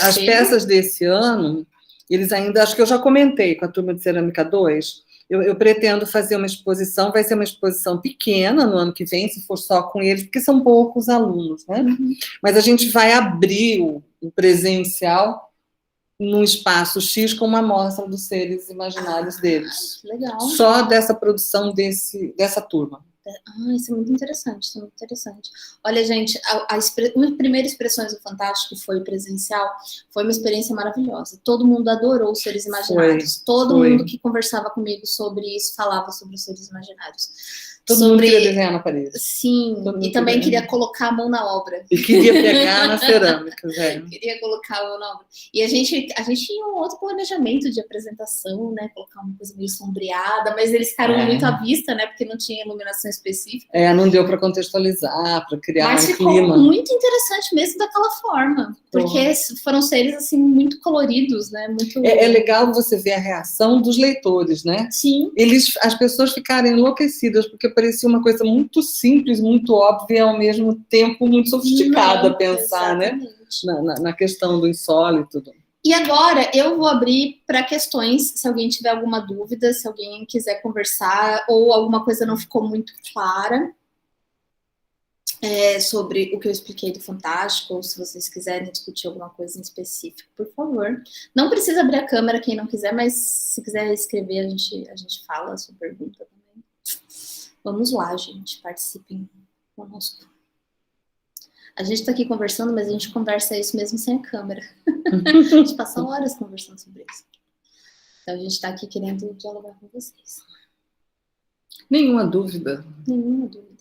As peças desse ano, eles ainda, acho que eu já comentei com a turma de Cerâmica 2, eu pretendo fazer uma exposição, vai ser uma exposição pequena no ano que vem, se for só com eles, porque são poucos alunos, né? Mas a gente vai abrir o presencial num espaço X com uma amostra dos seres imaginários deles. Legal. Só dessa produção dessa turma. Isso é muito interessante, Olha, gente, as primeiras expressões do Fantástico, que foi presencial, foi uma experiência maravilhosa. Todo mundo adorou os seres imaginários. Todo mundo que conversava comigo sobre isso falava sobre os seres imaginários. Todo mundo queria desenhar na parede. Sim, e também queria colocar a mão na obra. E queria pegar na cerâmica, velho. Queria colocar a mão na obra. E a gente tinha um outro planejamento de apresentação, né? Colocar uma coisa meio sombreada, mas eles ficaram muito à vista, né? Porque não tinha iluminação específica. Não deu para contextualizar, para criar mas um clima. Mas ficou muito interessante mesmo daquela forma. Porque foram seres, assim, muito coloridos, né? Muito... É legal você ver a reação dos leitores, né? Sim. As pessoas ficarem enlouquecidas, porque parecia uma coisa muito simples, muito óbvia, e ao mesmo tempo muito sofisticada a pensar, exatamente, né? Na questão do insólito. E agora eu vou abrir para questões, se alguém tiver alguma dúvida, se alguém quiser conversar ou alguma coisa não ficou muito clara sobre o que eu expliquei do Fantástico, ou se vocês quiserem discutir alguma coisa em específico, por favor. Não precisa abrir a câmera quem não quiser, mas se quiser escrever, a gente fala a sua pergunta também. Vamos lá, gente, participem conosco. A gente está aqui conversando, mas a gente conversa isso mesmo sem a câmera. A gente passa horas conversando sobre isso. Então, a gente está aqui querendo dialogar com vocês. Nenhuma dúvida. Nenhuma dúvida.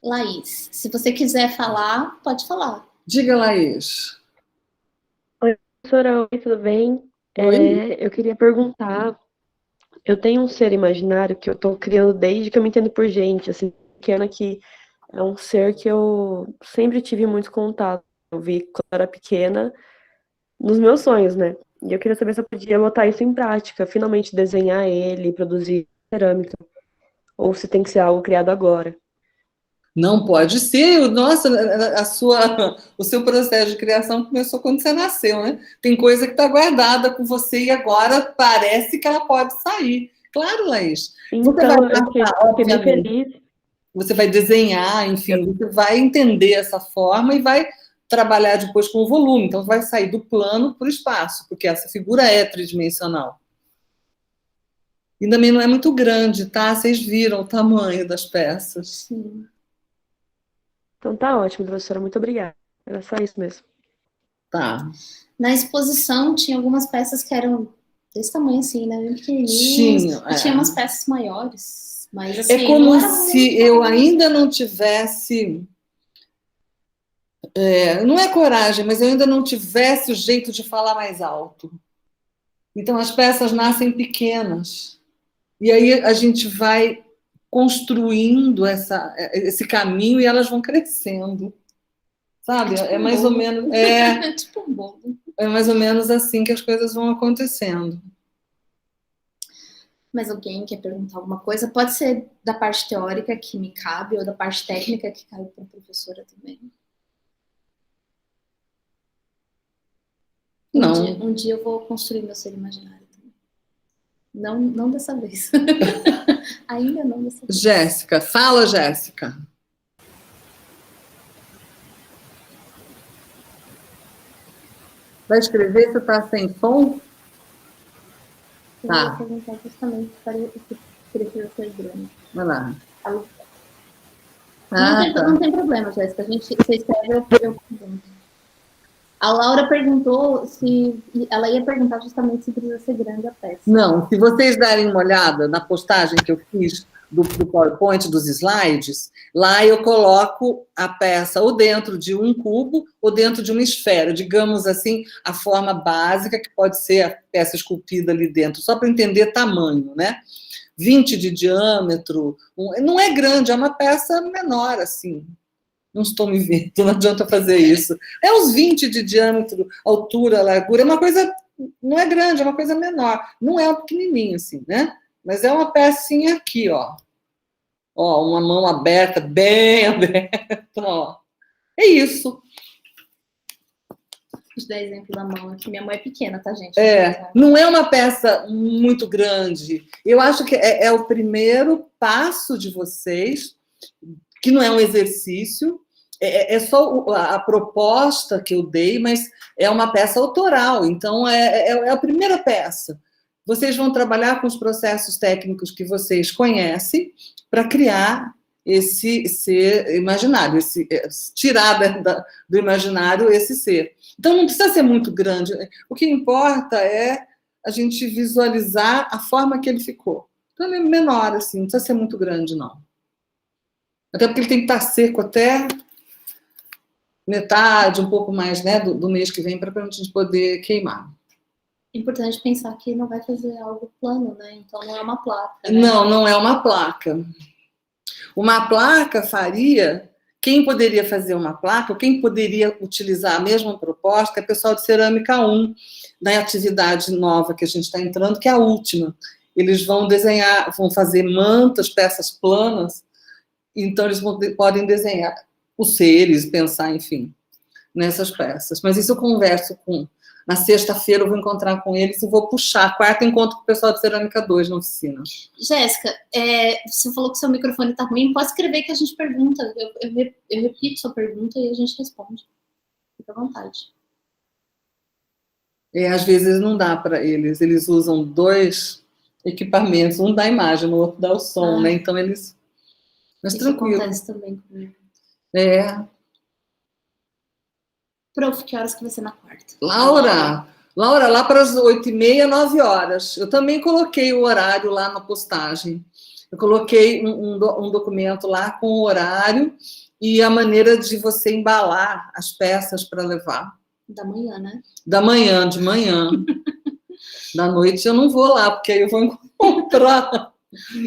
Laís, se você quiser falar, pode falar. Diga, Laís. Oi, professora, oi, tudo bem? Oi. Eu queria perguntar, eu tenho um ser imaginário que eu tô criando desde que eu me entendo por gente, assim, pequena, que é um ser que eu sempre tive muito contato. Eu vi quando eu era pequena, nos meus sonhos, né? E eu queria saber se eu podia botar isso em prática, finalmente desenhar ele, produzir cerâmica, ou se tem que ser algo criado agora. Não pode ser. Nossa, o seu processo de criação começou quando você nasceu, né? Tem coisa que está guardada com você e agora parece que ela pode sair. Claro, Laís. Então, eu fiquei bem feliz. Você vai desenhar, enfim, você vai entender essa forma e vai trabalhar depois com o volume. Então, vai sair do plano para o espaço, porque essa figura é tridimensional. E também não é muito grande, tá? Vocês viram o tamanho das peças. Sim. Então tá ótimo, professora, muito obrigada. Era só isso mesmo. Tá. Na exposição tinha algumas peças que eram desse tamanho assim, né? Bem pequenininhas. Tinha umas peças maiores. Mas, assim, é como se eu ainda não tivesse... não é coragem, mas eu ainda não tivesse o jeito de falar mais alto. Então, as peças nascem pequenas. E aí a gente vai construindo esse caminho e elas vão crescendo. Sabe? É mais ou menos... tipo um bolo. É mais ou menos assim que as coisas vão acontecendo. Mas alguém quer perguntar alguma coisa? Pode ser da parte teórica, que me cabe, ou da parte técnica, que cabe para a professora também. Não. Um dia eu vou construir meu ser imaginário também. Não dessa vez. Ainda não dessa vez. Jéssica, fala, Jéssica. Vai escrever se está sem som? Eu vou perguntar justamente para o que precisa ser grande. Vai lá. Não tem problema, Jéssica. Você escreve, eu pergunto. A Laura perguntou se... Ela ia perguntar justamente se precisa ser grande a peça. Não, se vocês darem uma olhada na postagem que eu fiz do PowerPoint, dos slides, lá eu coloco a peça ou dentro de um cubo ou dentro de uma esfera, digamos assim, a forma básica, que pode ser a peça esculpida ali dentro, só para entender tamanho, né? 20 de diâmetro, não é grande, é uma peça menor, assim. Não estou me vendo, não adianta fazer isso. É uns 20 de diâmetro, altura, largura, é uma coisa, não é grande, é uma coisa menor. Não é um pequenininho, assim, né? Mas é uma pecinha aqui, ó. Ó, uma mão aberta, bem aberta, ó. É isso. Deixa eu dar exemplo da mão aqui. Minha mão é pequena, tá, gente? Não é uma peça muito grande. Eu acho que é o primeiro passo de vocês, que não é um exercício, é só a proposta que eu dei, mas é uma peça autoral, então é a primeira peça. Vocês vão trabalhar com os processos técnicos que vocês conhecem para criar esse ser imaginário, tirar do imaginário esse ser. Então, não precisa ser muito grande. O que importa é a gente visualizar a forma que ele ficou. Então, ele é menor, assim, não precisa ser muito grande, não. Até porque ele tem que estar seco até metade, um pouco mais, né, do mês que vem, para a gente poder queimar. É importante pensar que não vai fazer algo plano, né? Então não é uma placa. Né? Não é uma placa. Uma placa faria... Quem poderia fazer uma placa, ou quem poderia utilizar a mesma proposta, é o pessoal de Cerâmica 1, na atividade nova que a gente está entrando, que é a última. Eles vão desenhar, vão fazer mantas, peças planas, então eles podem desenhar os seres, pensar, enfim, nessas peças. Mas isso eu converso com... Na sexta-feira eu vou encontrar com eles e vou puxar. Quarto encontro com o pessoal de Cerâmica 2 na oficina. Jéssica, você falou que seu microfone está ruim, pode escrever que a gente pergunta. Eu repito sua pergunta e a gente responde. Fica à vontade. Às vezes não dá para eles. Eles usam 2 equipamentos. Um dá a imagem, o outro dá o som, né? Então eles... Mas Isso tranquilo. acontece também comigo. Prof, que horas que vai ser na quarta? Laura, lá para as 8h30, 9h. Eu também coloquei o horário lá na postagem. Eu coloquei um documento lá com o horário e a maneira de você embalar as peças para levar. Da manhã, né? Da manhã, de manhã. Da noite eu não vou lá, porque aí eu vou encontrar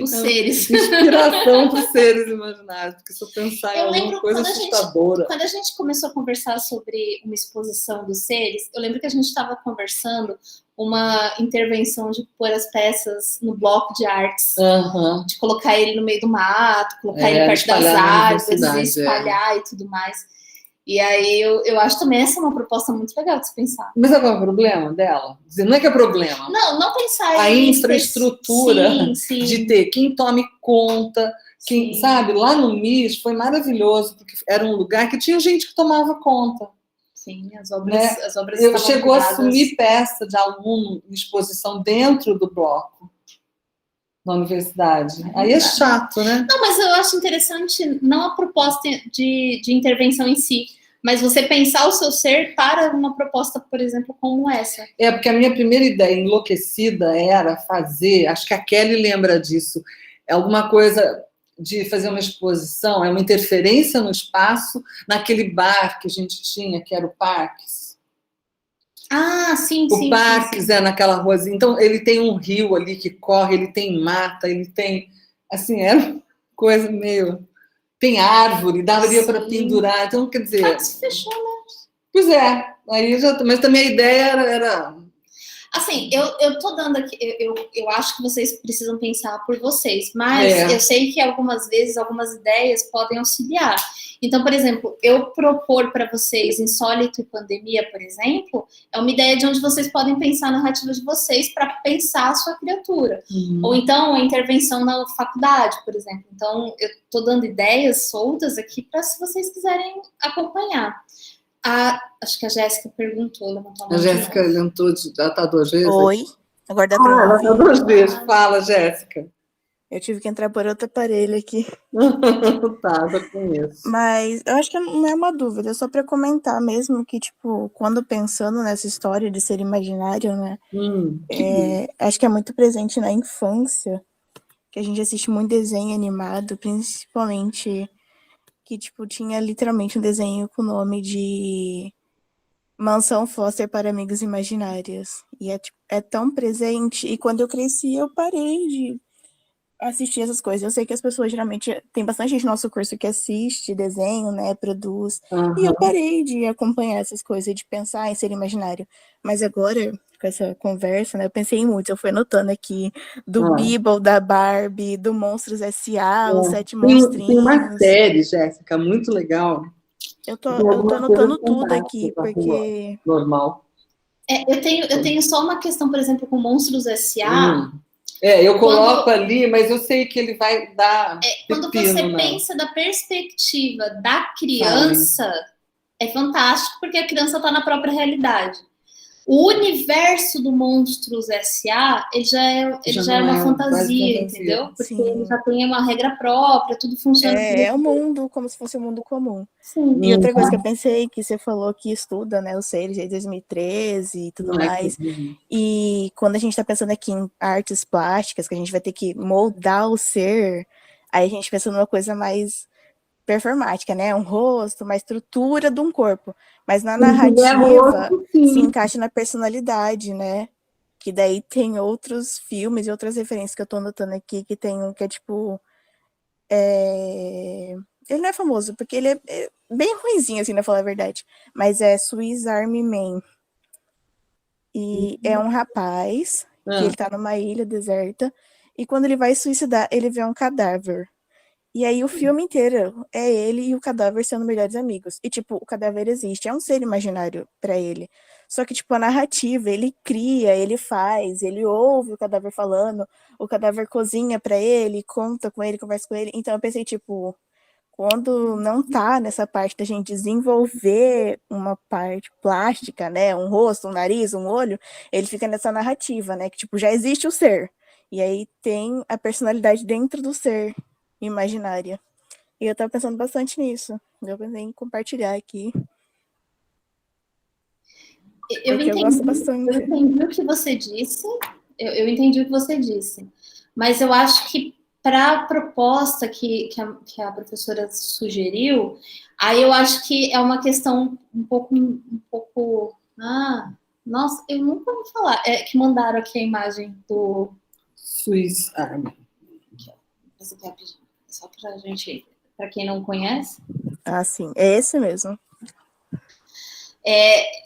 os seres. Inspiração para os seres imaginários, porque se eu pensar em alguma coisa assustadora. Quando a gente começou a conversar sobre uma exposição dos seres, eu lembro que a gente estava conversando uma intervenção de pôr as peças no bloco de artes, de colocar ele no meio do mato, colocar ele perto das árvores, espalhar e tudo mais. E aí eu acho também essa uma proposta muito legal de se pensar. Mas qual é o problema dela? Não é que é problema. Não pensar a infraestrutura sim. de ter quem tome conta, quem, sabe? Lá no MIS foi maravilhoso, porque era um lugar que tinha gente que tomava conta. Sim, as obras eu chegou a assumir peça de aluno em exposição dentro do bloco na universidade. Aí é chato, né? Não, mas eu acho interessante não a proposta de intervenção em si, mas você pensar o seu ser para uma proposta, por exemplo, como essa. Porque a minha primeira ideia enlouquecida era fazer, acho que a Kelly lembra disso, é alguma coisa de fazer uma exposição, é uma interferência no espaço, naquele bar que a gente tinha, que era o Parques. Sim. O Parques é naquela ruazinha. Então, ele tem um rio ali que corre, ele tem mata, ele tem... Assim, era coisa meio... Tem árvore, daria para pendurar. Então, quer dizer... Se fechou, né? Pois é. Aí mas também a ideia era... Assim, eu tô dando aqui... Eu acho que vocês precisam pensar por vocês. Mas eu sei que algumas vezes, algumas ideias podem auxiliar. Então, por exemplo, eu propor para vocês Insólito e Pandemia, por exemplo, é uma ideia de onde vocês podem pensar a narrativa de vocês para pensar a sua criatura. Ou então, a intervenção na faculdade, por exemplo. Então, eu estou dando ideias soltas aqui para se vocês quiserem acompanhar. Acho que a Jéssica perguntou, levantou a mão. A Jéssica levantou, já está 2 vezes? Oi, agora dá para ela está 2 vezes. Fala, Jéssica. Eu tive que entrar por outro aparelho aqui. Tá, já conheço. Mas eu acho que não é uma dúvida, é só para comentar mesmo que, tipo, quando pensando nessa história de ser imaginário, né? Acho que é muito presente na infância, que a gente assiste muito desenho animado, principalmente que, tipo, tinha literalmente um desenho com o nome de Mansão Foster para Amigos Imaginários. E é tão presente, e quando eu cresci eu parei de assistir essas coisas. Eu sei que as pessoas geralmente... Tem bastante gente no nosso curso que assiste desenho, né? Produz. E eu parei de acompanhar essas coisas, de pensar em ser imaginário. Mas agora, com essa conversa, né? Eu pensei em muitos. Eu fui anotando aqui do Beeble, da Barbie, do Monstros S.A., os 7 monstrinhos. Tem uma série, Jéssica, muito legal. Eu tô anotando tudo aqui, porque... Normal. Eu tenho só uma questão, por exemplo, com Monstros S.A., eu coloco ali, mas eu sei que ele vai dar. Quando você pensa da perspectiva da criança, é fantástico, porque a criança está na própria realidade. O universo do Monstros S.A., ele já é uma fantasia, entendeu? Porque ele já tem uma regra própria, tudo funciona. É um mundo, como se fosse um mundo comum. Sim. E outra coisa que eu pensei, que você falou que estuda, né, o seres de 2013 e tudo mais. E quando a gente está pensando aqui em artes plásticas, que a gente vai ter que moldar o ser, aí a gente pensa numa coisa mais performática, né? Um rosto, uma estrutura de um corpo. Mas na narrativa se encaixa na personalidade, né? Que daí tem outros filmes e outras referências que eu tô anotando aqui, que tem um que é tipo... Ele não é famoso, porque ele é bem ruinzinho, assim, pra falar a verdade. Mas é Swiss Army Man. E é um rapaz que ele tá numa ilha deserta, e quando ele vai suicidar, ele vê um cadáver. E aí o filme inteiro é ele e o cadáver sendo melhores amigos. E, tipo, o cadáver existe, é um ser imaginário pra ele. Só que, tipo, a narrativa, ele cria, ele faz, ele ouve o cadáver falando, o cadáver cozinha pra ele, conta com ele, conversa com ele. Então eu pensei, tipo, quando não tá nessa parte da gente desenvolver uma parte plástica, né, um rosto, um nariz, um olho, ele fica nessa narrativa, né, que, tipo, já existe o ser. E aí tem a personalidade dentro do ser imaginária. E eu tava pensando bastante nisso. Eu pensei em compartilhar aqui. Porque eu gosto bastante. Eu entendi o que você disse. Eu entendi o que você disse. Mas eu acho que para a proposta que a professora sugeriu, aí eu acho que é uma questão um pouco. Ah, nossa, eu nunca vou falar. É que mandaram aqui a imagem do Swiss Army. Esse aqui é só pra gente, para quem não conhece. Ah, sim, é esse mesmo.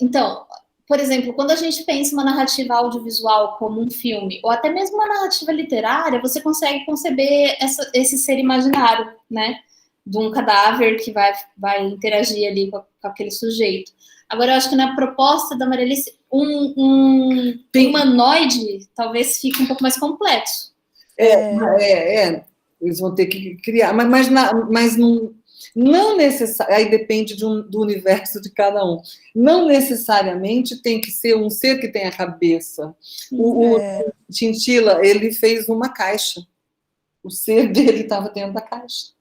Então, por exemplo, quando a gente pensa uma narrativa audiovisual como um filme, ou até mesmo uma narrativa literária, você consegue conceber esse ser imaginário, né? De um cadáver que vai interagir ali com aquele sujeito. Agora, eu acho que na proposta da Marialice, um humanoide talvez fique um pouco mais complexo. Eles vão ter que criar, mas não necessariamente, aí depende do universo de cada um. Não necessariamente tem que ser um ser que tenha cabeça. O Chinchilla, ele fez uma caixa. O ser dele estava dentro da caixa.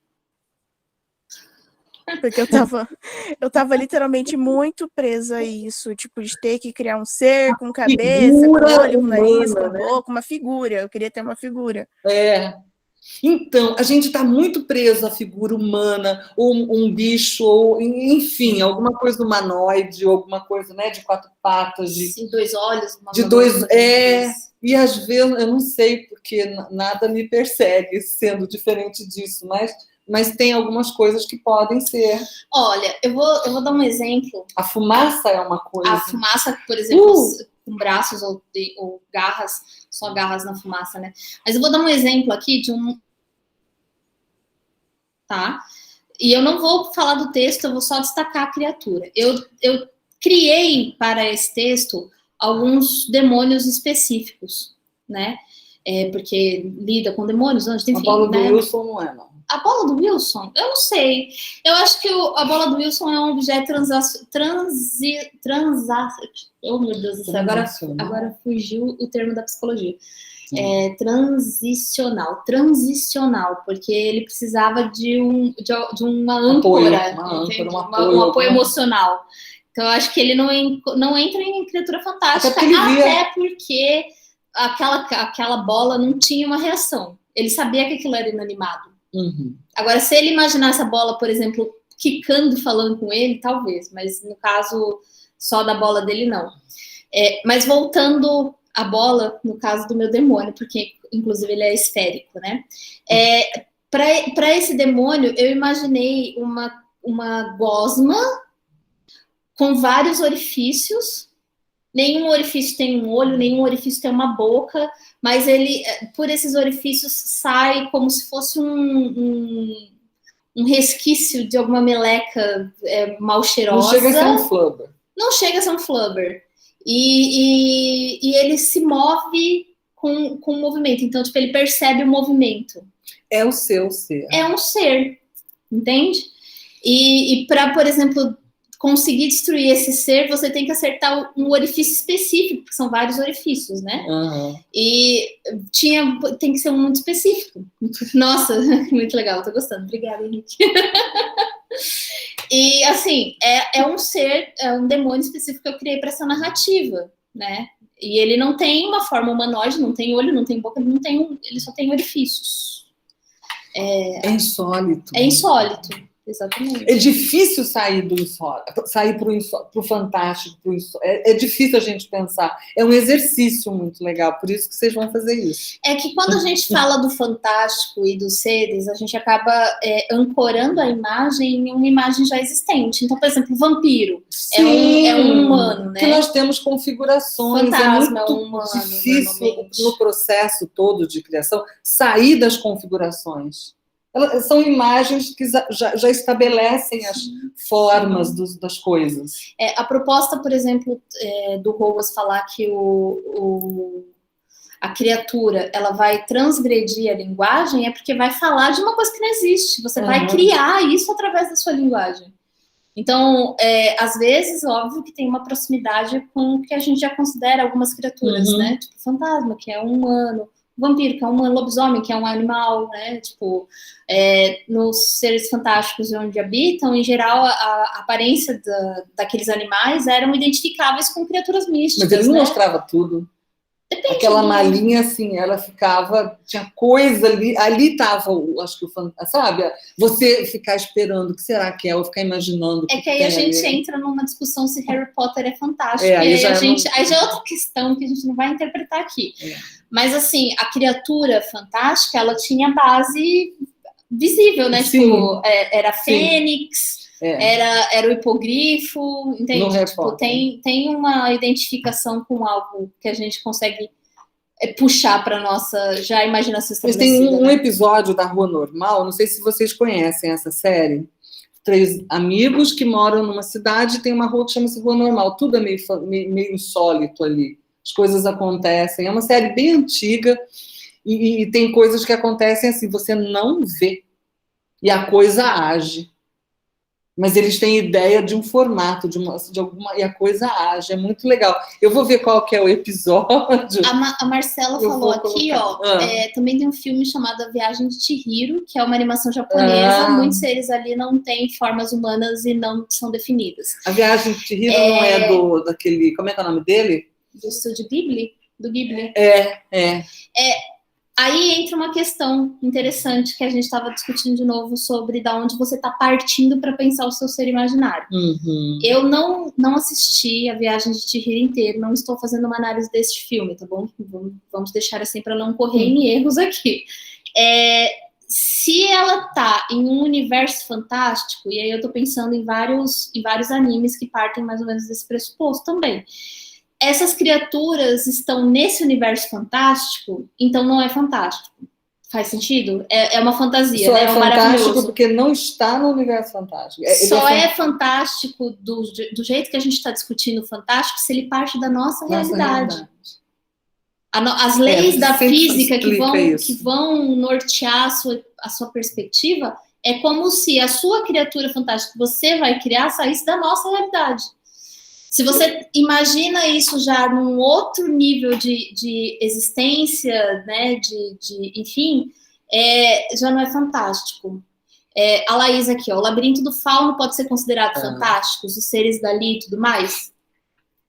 Porque eu tava literalmente muito presa a isso, tipo, de ter que criar um ser com cabeça, com olho, com nariz, com boca, uma figura. Eu queria ter uma figura. Então, a gente está muito preso à figura humana, ou um bicho, ou enfim, alguma coisa humanoide, ou alguma coisa, né, de 4 patas, de 2 olhos, de 2, e às vezes eu não sei porque nada me persegue sendo diferente disso, mas tem algumas coisas que podem ser. Olha, eu vou dar um exemplo. A fumaça é uma coisa. A fumaça, por exemplo, com braços ou garras, só garras na fumaça, né? Mas eu vou dar um exemplo aqui de um. Tá? E eu não vou falar do texto, eu vou só destacar a criatura. Eu criei para esse texto alguns demônios específicos, né? Porque lida com demônios, enfim. A bola do Wilson não é, não. A bola do Wilson? Eu não sei. Eu acho que a bola do Wilson é um objeto oh, meu Deus do céu. Agora fugiu o termo da psicologia. Transicional, porque ele precisava de uma âncora, um apoio emocional. Então, eu acho que ele não entra em criatura fantástica, até porque aquela bola não tinha uma reação. Ele sabia que aquilo era inanimado. Uhum. Agora, se ele imaginasse a bola, por exemplo, quicando, falando com ele, talvez, mas no caso só da bola dele, não. Mas voltando a bola, no caso do meu demônio, porque inclusive ele é esférico, né? Para esse demônio, eu imaginei uma gosma com vários orifícios. Nenhum orifício tem um olho, nenhum orifício tem uma boca, mas ele, por esses orifícios, sai como se fosse um resquício de alguma meleca mal cheirosa. Não chega a ser um flubber. Não chega a ser um flubber. E ele se move com o movimento. Então, tipo, ele percebe o movimento. É o seu ser. É um ser, entende? E para, por exemplo, conseguir destruir esse ser, você tem que acertar um orifício específico, porque são vários orifícios, né? Uhum. E tem que ser um muito específico. Nossa, muito legal, tô gostando. Obrigada, Henrique. E, assim, é um demônio específico que eu criei para essa narrativa, né? E ele não tem uma forma humanoide, não tem olho, não tem boca, ele só tem orifícios. É insólito. É insólito. Exatamente. É difícil sair do insólito, sair para o fantástico, é difícil a gente pensar. É um exercício muito legal, por isso que vocês vão fazer isso. É que quando a gente fala do fantástico e dos seres, a gente acaba ancorando a imagem em uma imagem já existente. Então, por exemplo, o vampiro é um humano, né? Que nós temos configurações. Fantasma é muito humano, difícil no processo todo de criação sair das configurações. São imagens que já estabelecem as formas das coisas. A proposta, por exemplo, do Roas falar que a criatura ela vai transgredir a linguagem é porque vai falar de uma coisa que não existe. Você vai criar isso através da sua linguagem. Então, às vezes, óbvio que tem uma proximidade com o que a gente já considera algumas criaturas, né? Tipo, fantasma, que é um humano, vampiro, que é um humano, lobisomem, que é um animal, né? Tipo, nos seres fantásticos onde habitam, em geral, a aparência daqueles animais eram identificáveis com criaturas místicas. Mas ele não né? mostrava tudo. Depende Aquela malinha, assim, ela ficava... Tinha coisa ali... Ali estava, acho que o fantasma... Sabe? Você ficar esperando o que será que é, ou ficar imaginando... É que aí a gente entra numa discussão se Harry Potter é fantástico. Aí já é outra questão que a gente não vai interpretar aqui. Mas, assim, a criatura fantástica, ela tinha base visível, né? Sim. Tipo, era a Fênix... Era o hipogrifo, entende? Tipo, tem uma identificação com algo que a gente consegue puxar para nossa já imaginação estabelecida. Mas tem um episódio da Rua Normal, não sei se vocês conhecem essa série. 3 amigos que moram numa cidade, tem uma rua que chama-se Rua Normal. Tudo é meio insólito ali. As coisas acontecem. É uma série bem antiga e tem coisas que acontecem assim, você não vê. E a coisa age. Mas eles têm ideia de um formato, de alguma, e a coisa age, é muito legal. Eu vou ver qual que é o episódio. A Marcela falou aqui, também tem um filme chamado A Viagem de Chihiro, que é uma animação japonesa, muitos seres ali não têm formas humanas e não são definidas. A Viagem de Chihiro não é daquele, como é que é o nome dele? Do estúdio Ghibli? Do Ghibli. Aí entra uma questão interessante que a gente estava discutindo de novo sobre da onde você está partindo para pensar o seu ser imaginário. Eu não assisti A Viagem de Chihiro inteiro, não estou fazendo uma análise desse filme, tá bom? Vamos deixar assim para não correr em erros aqui. Se ela tá em um universo fantástico, e aí eu tô pensando em vários animes que partem mais ou menos desse pressuposto também. Essas criaturas estão nesse universo fantástico, então não é fantástico. Faz sentido? É uma fantasia, só né? É fantástico porque não está no universo fantástico. Só é fantástico do jeito que a gente está discutindo fantástico se ele parte da nossa realidade. As leis da física que vão nortear a sua perspectiva é como se a sua criatura fantástica que você vai criar saísse da nossa realidade. Se você imagina isso já num outro nível de existência, né, enfim, já não é fantástico. A Laís aqui, o Labirinto do Fauno pode ser considerado fantástico, os seres dali e tudo mais?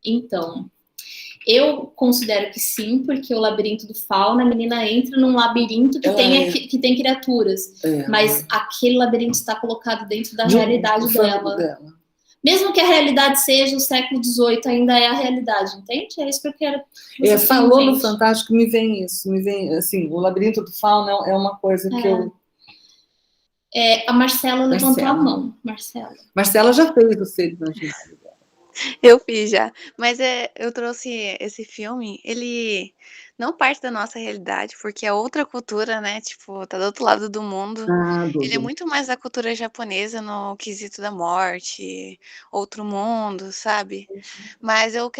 Então, eu considero que sim, porque o Labirinto do Fauno, a menina entra num labirinto que tem criaturas, mas aquele labirinto está colocado dentro da realidade dela. Mesmo que a realidade seja o século XVIII, ainda é a realidade, entende? É isso que eu quero. Falou no Fantástico, me vem isso. Me vem, assim, o Labirinto do Fauno é uma coisa que eu... A Marcela levantou a mão. Marcela já fez o Ser Imaginário. Eu fiz já. Mas eu trouxe esse filme, ele não parte da nossa realidade, porque é outra cultura, né? Tipo, tá do outro lado do mundo. Ele é muito mais da cultura japonesa no quesito da morte, outro mundo, sabe? Mas eu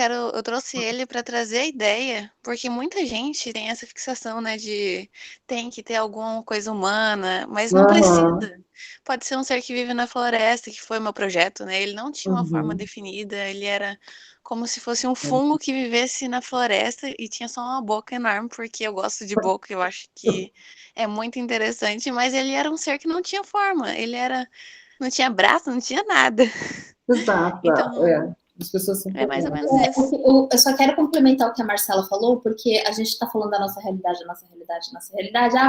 trouxe ele para trazer a ideia, porque muita gente tem essa fixação, né, de tem que ter alguma coisa humana, mas não precisa. Pode ser um ser que vive na floresta, que foi meu projeto, né? Ele não tinha uma forma definida, ele era como se fosse um fungo que vivesse na floresta e tinha só uma boca enorme, porque eu gosto de boca, eu acho que é muito interessante, mas ele era um ser que não tinha forma, não tinha braço, não tinha nada. Exato, então, as pessoas são mais ou menos isso. Eu só quero complementar o que a Marcela falou, porque a gente está falando da nossa realidade.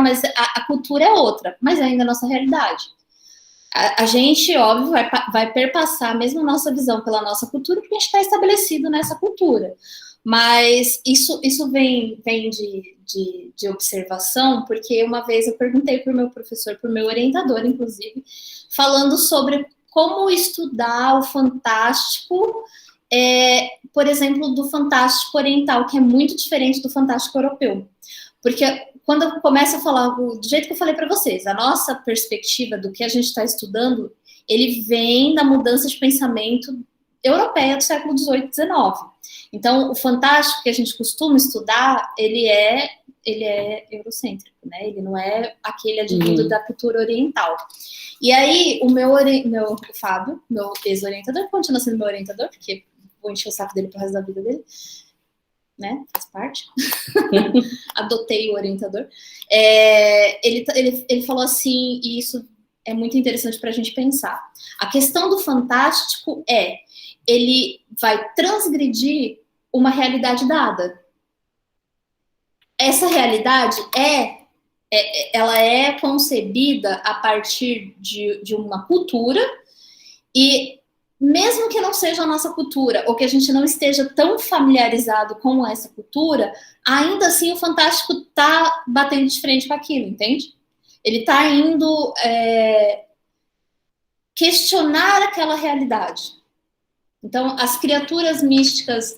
Mas a cultura é outra, mas é ainda a nossa realidade. A gente, óbvio, vai perpassar mesmo a nossa visão pela nossa cultura, porque a gente está estabelecido nessa cultura. Mas isso vem de observação, porque uma vez eu perguntei para o meu professor, para o meu orientador, inclusive, falando sobre como estudar o fantástico, por exemplo, do fantástico oriental, que é muito diferente do fantástico europeu. Porque quando eu começo a falar do jeito que eu falei para vocês, a nossa perspectiva do que a gente está estudando, ele vem da mudança de pensamento europeia do século XVIII, XIX. Então, o fantástico que a gente costuma estudar, ele é eurocêntrico, né? Ele não é aquele advindo da cultura oriental. E aí, o Fábio, meu ex-orientador, continua sendo meu orientador, porque vou encher o saco dele pro resto da vida dele, né? Faz parte. Adotei o orientador. Ele falou assim, e isso é muito interessante para a gente pensar. A questão do fantástico ele vai transgredir uma realidade dada. Essa realidade ela é concebida a partir de uma cultura, e mesmo que não seja a nossa cultura, ou que a gente não esteja tão familiarizado com essa cultura, ainda assim o fantástico está batendo de frente com aquilo, entende? Ele está indo questionar aquela realidade. Então, as criaturas místicas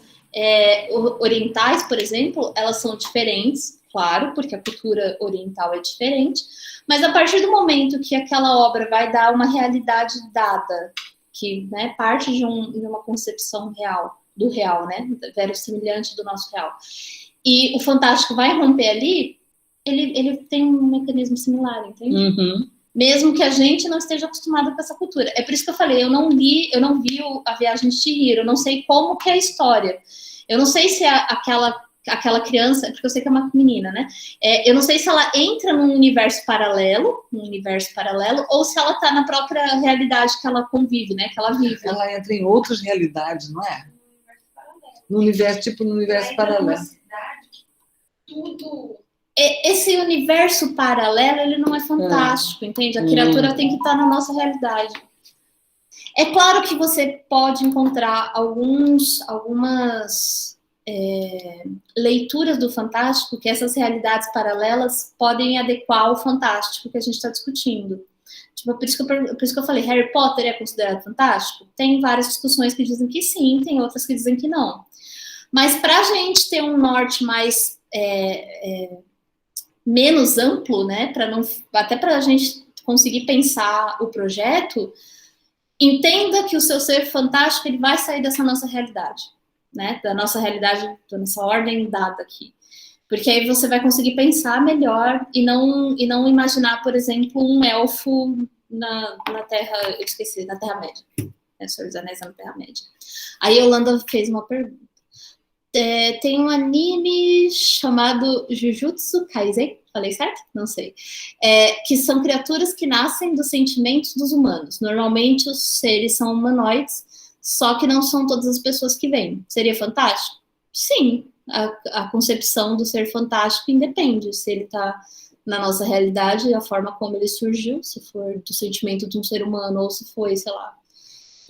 orientais, por exemplo, elas são diferentes, claro, porque a cultura oriental é diferente, mas a partir do momento que aquela obra vai dar uma realidade dada, que, né, parte de uma concepção real, do real, né, verossimilhante do nosso real, e o fantástico vai romper ali, ele tem um mecanismo similar, entende? Uhum. Mesmo que a gente não esteja acostumado com essa cultura. É por isso que eu falei, eu não vi A Viagem de Chihiro, eu não sei como que é a história. Eu não sei se aquela criança, porque eu sei que é uma menina, né? Eu não sei se ela entra num universo paralelo, ou se ela tá na própria realidade que ela convive, né? Que ela vive. Ela entra em outras realidades, não é? No universo paralelo. Tudo... Esse universo paralelo, ele não é fantástico, entende? A criatura tem que estar na nossa realidade. É claro que você pode encontrar algumas leituras do fantástico que essas realidades paralelas podem adequar ao fantástico que a gente está discutindo. Tipo, por isso que eu falei, Harry Potter é considerado fantástico? Tem várias discussões que dizem que sim, tem outras que dizem que não. Mas para a gente ter um norte mais... menos amplo, né, até para a gente conseguir pensar o projeto, entenda que o seu ser fantástico ele vai sair dessa nossa realidade, né, da nossa realidade, da nossa ordem dada aqui, porque aí você vai conseguir pensar melhor e não imaginar, por exemplo, um elfo na Terra, eu esqueci, na Terra-média, né, Senhor dos Anéis na Terra-média. Aí a Yolanda fez uma pergunta. Tem um anime chamado Jujutsu Kaisen, falei certo? Não sei. Que são criaturas que nascem dos sentimentos dos humanos. Normalmente os seres são humanoides, só que não são todas as pessoas que vêm. Seria fantástico? Sim. A concepção do ser fantástico independe se ele está na nossa realidade, a forma como ele surgiu, se for do sentimento de um ser humano ou se foi, sei lá,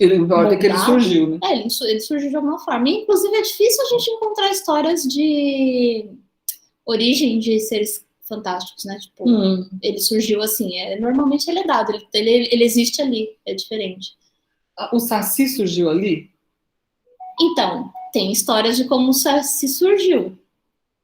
ele importa que ele surgiu, né? Ele surgiu de alguma forma. E, inclusive, é difícil a gente encontrar histórias de origem de seres fantásticos, né? Tipo, ele surgiu assim. Normalmente ele é dado, ele existe ali, é diferente. O Saci surgiu ali? Então, tem histórias de como o Saci surgiu.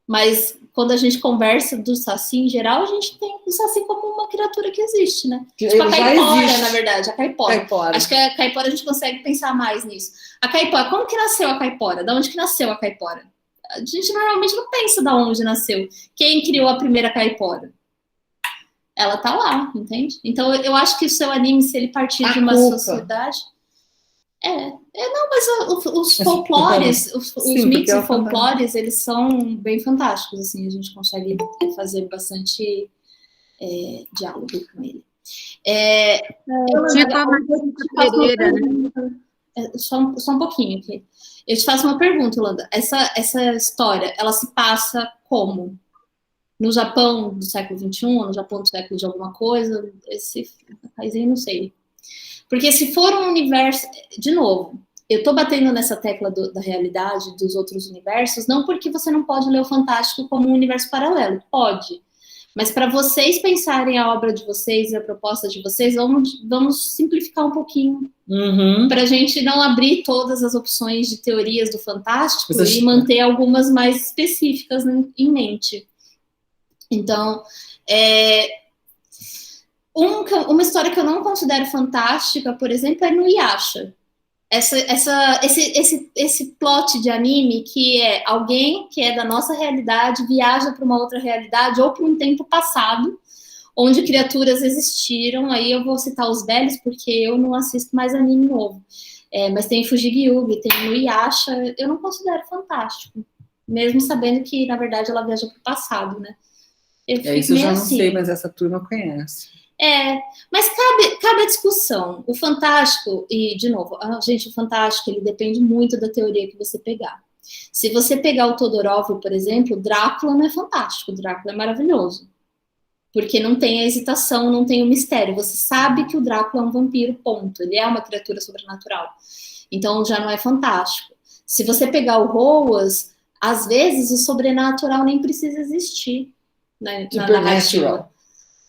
Mas quando a gente conversa do Saci em geral, a gente tem o Saci como uma criatura que existe, né? Tipo a caipora, na verdade, a caipora. Acho que a caipora a gente consegue pensar mais nisso. A caipora, como que nasceu a caipora? Da onde que nasceu a caipora? A gente normalmente não pensa da onde nasceu. Quem criou a primeira caipora? Ela tá lá, entende? Então eu acho que o seu anime, se ele partir de uma sociedade... não, mas os folclores, os mitos e folclores, eles são bem fantásticos, assim, a gente consegue fazer bastante diálogo com ele. Só um pouquinho aqui. Eu te faço uma pergunta, Yolanda. Essa história, ela se passa como? No Japão do século XXI, no Japão do século de alguma coisa? Esse país aí, não sei. Porque se for um universo... De novo, eu tô batendo nessa tecla da realidade, dos outros universos, não porque você não pode ler o Fantástico como um universo paralelo. Pode. Mas para vocês pensarem a obra de vocês e a proposta de vocês, vamos simplificar um pouquinho. Para a gente não abrir todas as opções de teorias do Fantástico e manter algumas mais específicas em mente. Então, uma história que eu não considero fantástica, por exemplo, é no Yasha. Esse plot de anime que é alguém que é da nossa realidade viaja para uma outra realidade ou para um tempo passado, onde criaturas existiram. Aí eu vou citar os velhos, porque eu não assisto mais anime novo. Mas tem Fujigyugi, tem no Yasha, eu não considero fantástico. Mesmo sabendo que, na verdade, ela viaja para o passado, né? Isso eu já não sei, mas essa turma conhece. Mas cabe a discussão. O fantástico, e, de novo, gente, o fantástico, ele depende muito da teoria que você pegar. Se você pegar o Todorov, por exemplo, Drácula não é fantástico, Drácula é maravilhoso. Porque não tem a hesitação, não tem o mistério. Você sabe que o Drácula é um vampiro, ponto. Ele é uma criatura sobrenatural. Então, já não é fantástico. Se você pegar o Roas, às vezes o sobrenatural nem precisa existir na narrativa.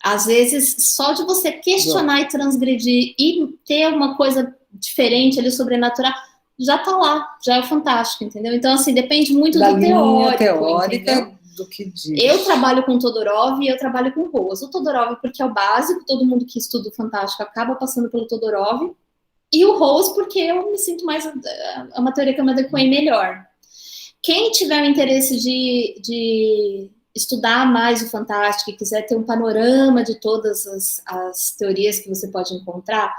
Às vezes, só de você questionar e transgredir e ter uma coisa diferente ali, sobrenatural, já tá lá, já é fantástico, entendeu? Então, assim, depende muito da do linha teórica, entendeu? Do que diz. Eu trabalho com Todorov e eu trabalho com Roas. O Todorov porque é o básico, todo mundo que estuda o fantástico acaba passando pelo Todorov, e o Roas porque eu me sinto mais... É uma teoria que eu me adequei melhor. Quem tiver o interesse de estudar mais o fantástico e quiser ter um panorama de todas as teorias que você pode encontrar,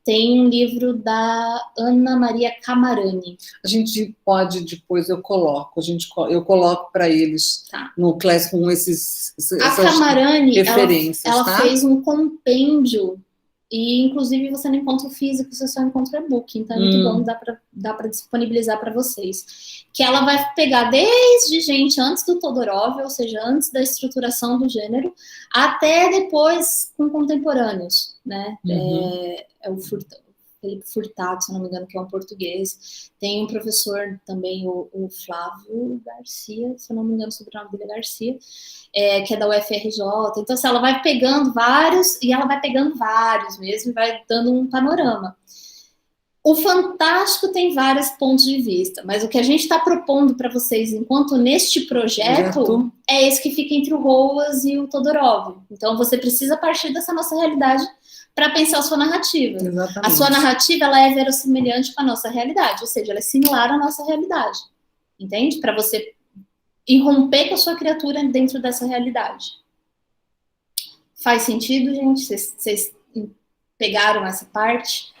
tem um livro da Ana Maria Camarani. A gente pode, depois eu coloco para eles no Class com essas Camarani, referências. Ela fez um compêndio, e inclusive você não encontra o físico, você só encontra o e-book, então é muito bom, dá para disponibilizar para vocês. Que ela vai pegar desde gente antes do Todorov, ou seja, antes da estruturação do gênero, até depois com contemporâneos, né? É o Felipe Furtado, se não me engano, que é um português. Tem um professor também, o Flávio Garcia, se não me engano, o sobrenome dele é Garcia, que é da UFRJ. Então, assim, ela vai pegando vários, e ela vai pegando vários mesmo, e vai dando um panorama. O fantástico tem vários pontos de vista, mas o que a gente está propondo para vocês, enquanto neste projeto, é esse que fica entre o Roas e o Todorov. Então, você precisa partir dessa nossa realidade para pensar a sua narrativa. Exatamente. A sua narrativa, ela é verossimilhante com a nossa realidade, ou seja, ela é similar à nossa realidade, entende? Para você irromper com a sua criatura dentro dessa realidade. Faz sentido, gente? Vocês pegaram essa parte?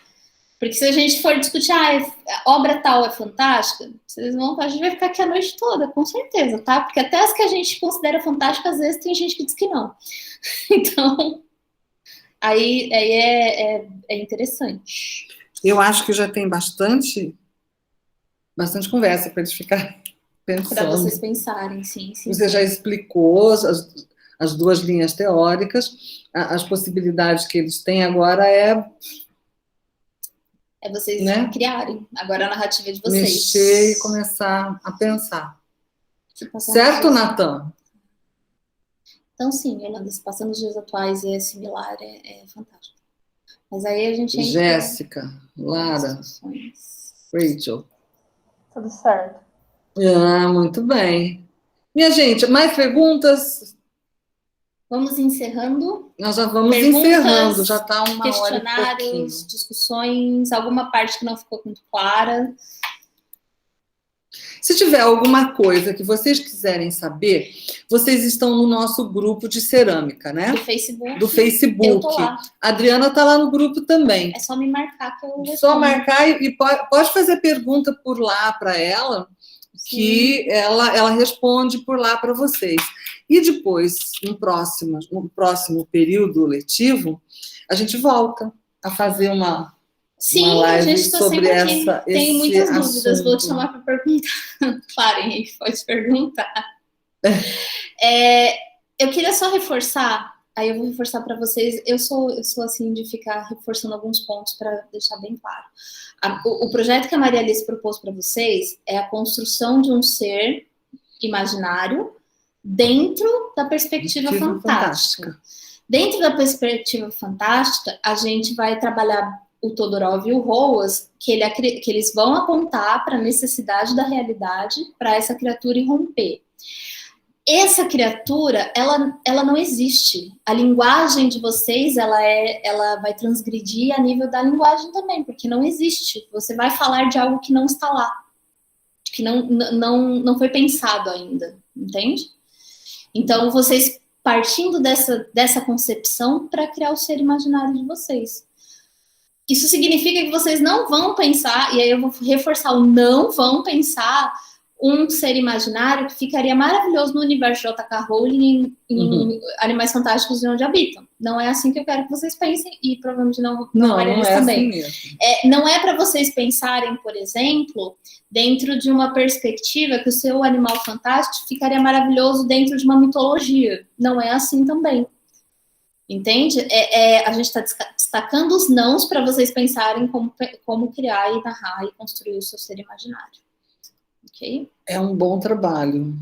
Porque se a gente for discutir, a obra tal é fantástica, a gente vai ficar aqui a noite toda, com certeza, tá? Porque até as que a gente considera fantásticas, às vezes tem gente que diz que não. Então, aí é interessante. Eu acho que já tem bastante conversa para eles ficarem pensando. Para vocês pensarem, sim. Você já explicou as duas linhas teóricas, as possibilidades que eles têm agora vocês criarem. Agora a narrativa é de vocês. Mexer e começar a pensar. Certo, Natan? Então, sim, Yolanda, se passando os dias atuais é similar, é fantástico. Mas aí a gente... Jéssica, Lara, Rachel. Tudo certo. Muito bem. Minha gente, mais perguntas? Vamos encerrando. Nós já vamos encerrando, já está uma hora e pouquinho. Questionários, discussões, alguma parte que não ficou muito clara. Se tiver alguma coisa que vocês quiserem saber, vocês estão no nosso grupo de cerâmica, né? Do Facebook. Eu tô lá. A Adriana está lá no grupo também. É só me marcar que eu respondo. Só marcar e pode fazer pergunta por lá para ela, que ela responde por lá para vocês. E depois, no próximo período letivo, a gente volta a fazer uma live a gente tá sobre sempre aqui. Tenho muitas dúvidas, vou te assunto. chamar para perguntar. Claro, Henrique, pode perguntar. Eu queria só reforçar, aí eu vou reforçar para vocês, eu sou assim de ficar reforçando alguns pontos para deixar bem claro. O projeto que a Maria Alice propôs para vocês é a construção de um ser imaginário dentro da perspectiva fantástica. Dentro da perspectiva fantástica, a gente vai trabalhar o Todorov e o Roas, que eles vão apontar para a necessidade da realidade para essa criatura irromper. essa criatura, ela não existe. A linguagem de vocês, ela vai transgredir a nível da linguagem também, porque não existe. Você vai falar de algo que não está lá, que não foi pensado ainda, entende? Então, vocês partindo dessa concepção para criar o ser imaginário de vocês. Isso significa que vocês não vão pensar, e aí eu vou reforçar o não vão pensar um ser imaginário que ficaria maravilhoso no universo de J.K. Rowling em Animais Fantásticos e Onde Habitam. Não é assim que eu quero que vocês pensem, e provavelmente não é também. Assim não é para vocês pensarem, por exemplo, dentro de uma perspectiva que o seu animal fantástico ficaria maravilhoso dentro de uma mitologia. Não é assim também. Entende? A gente está destacando os nãos para vocês pensarem como criar e narrar e construir o seu ser imaginário. Okay? É um bom trabalho.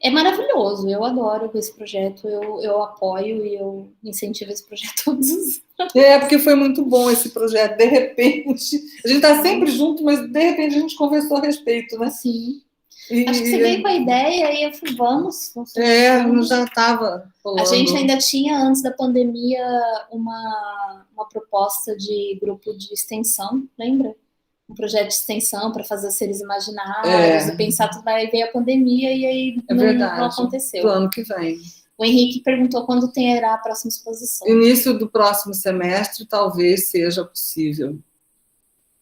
É maravilhoso, eu adoro esse projeto, eu apoio e eu incentivo esse projeto todos os anos. Porque foi muito bom esse projeto, de repente, a gente está sempre junto, mas de repente a gente conversou a respeito, né? Sim. Acho que você veio com a ideia e eu falei, vamos. Já estava rolando. A gente ainda tinha, antes da pandemia, uma proposta de grupo de extensão, lembra? Um projeto de extensão para fazer seres imaginários e pensar tudo, aí veio a pandemia e aí não aconteceu. Do ano que vem. O Henrique perguntou quando terá a próxima exposição. Início do próximo semestre, talvez seja possível.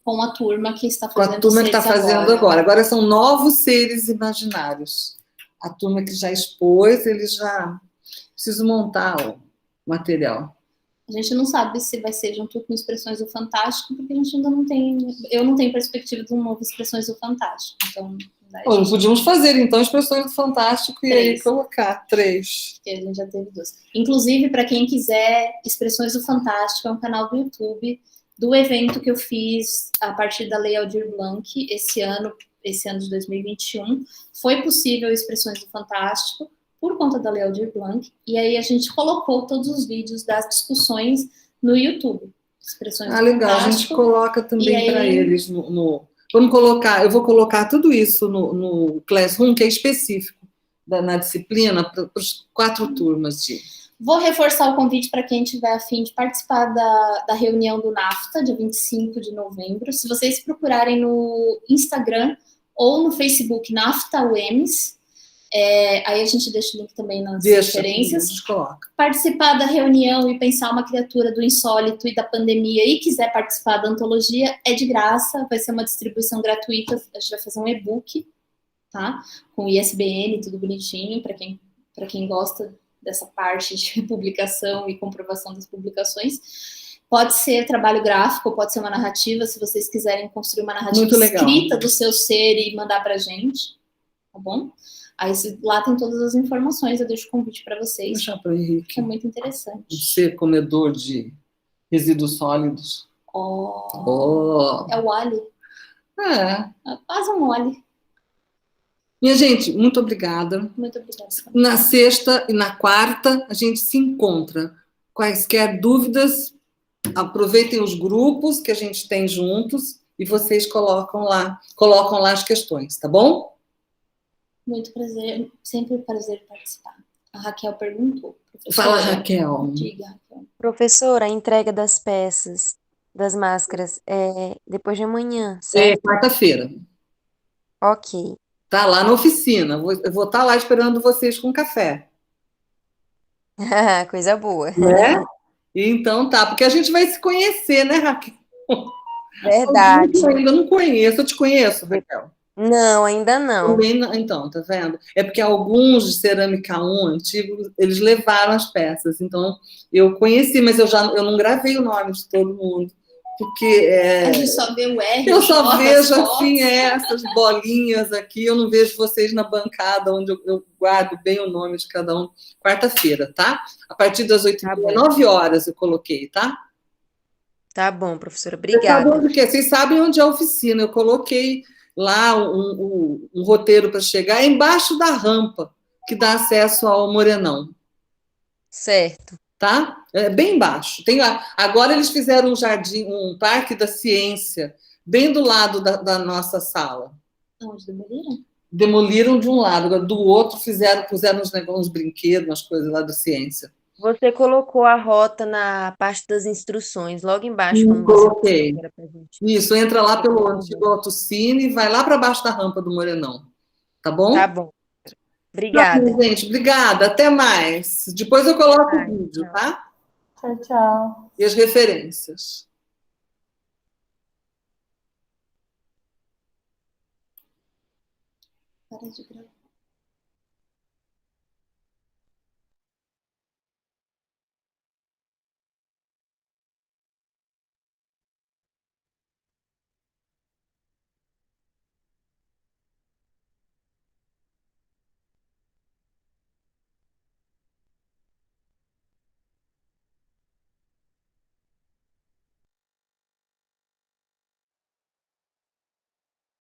Com a turma que está fazendo. Com a turma que está fazendo agora. Agora são novos seres imaginários. A turma que já expôs, eles já precisam montar o material. A gente não sabe se vai ser junto com Expressões do Fantástico, porque a gente ainda não tem... Eu não tenho perspectiva de um novo Expressões do Fantástico. Então, podíamos fazer, então, Expressões do Fantástico e aí colocar 3. Porque a gente já teve 2. Inclusive, para quem quiser, Expressões do Fantástico é um canal do YouTube do evento que eu fiz a partir da Lei Aldir Blanc esse ano de 2021. Foi possível Expressões do Fantástico por conta da Lei Aldir Blanc, e aí a gente colocou todos os vídeos das discussões no YouTube. Expressões do legal, Fantástico. A gente coloca também para eles Vamos colocar, eu vou colocar tudo isso no Classroom, que é específico na disciplina, para as 4 turmas de... Vou reforçar o convite para quem tiver a fim de participar da reunião do NAFTA, dia 25 de novembro. Se vocês procurarem no Instagram ou no Facebook NAFTA UEMS, aí a gente deixa o link também nas referências. Participar da reunião e pensar uma criatura do insólito e da pandemia e quiser participar da antologia, é de graça, vai ser uma distribuição gratuita, a gente vai fazer um e-book, tá? Com ISBN, tudo bonitinho, para quem gosta dessa parte de publicação e comprovação das publicações. Pode ser trabalho gráfico, pode ser uma narrativa, se vocês quiserem construir uma narrativa escrita do seu ser e mandar pra gente, tá bom? Aí lá tem todas as informações, eu deixo o convite para vocês. Deixa para o Henrique. É muito interessante. Ser comedor de resíduos sólidos. É o Wally. É quase um Wally. Minha gente, muito obrigada. Muito obrigada. Na sexta e na quarta, a gente se encontra. Quaisquer dúvidas, aproveitem os grupos que a gente tem juntos e vocês colocam lá as questões, tá bom? Muito prazer, sempre um prazer participar. A Raquel perguntou. Fala, Raquel. Diga, Raquel. Professora, a entrega das peças, das máscaras, é depois de amanhã, certo? Quarta-feira. Ok. Tá lá na oficina. Eu vou estar lá esperando vocês com café. Coisa boa. Né? Então tá, porque a gente vai se conhecer, né, Raquel? Verdade. Eu ainda não conheço. Eu te conheço, Raquel? Não, ainda não. Então, tá vendo? É porque alguns de Cerâmica 1 antigos, eles levaram as peças. Então, eu conheci, mas eu não gravei o nome de todo mundo. Porque a gente só vê o R. Eu só vejo assim, essas bolinhas aqui. Eu não vejo vocês na bancada, onde eu guardo bem o nome de cada um. Quarta-feira, tá? A partir das 9 horas eu coloquei, tá? Tá bom, professora. Obrigada. Vocês sabem onde é a oficina. Eu coloquei lá um roteiro para chegar, embaixo da rampa, que dá acesso ao Morenão. Certo. Tá? É bem embaixo. Agora eles fizeram um parque da ciência, bem do lado da nossa sala. Onde, do Moreira? demoliram de um lado, agora do outro puseram uns brinquedos, umas coisas lá da ciência. Você colocou a rota na parte das instruções, logo embaixo, quando você Coloquei. era pra gente. Isso, entra lá pelo antigo Autocine e vai lá para baixo da rampa do Morenão. Tá bom? Tá bom. Obrigada. Tá, gente, obrigada. Até mais. Depois eu coloco o vídeo, tá? Tchau, tchau. E as referências. Para de gravar.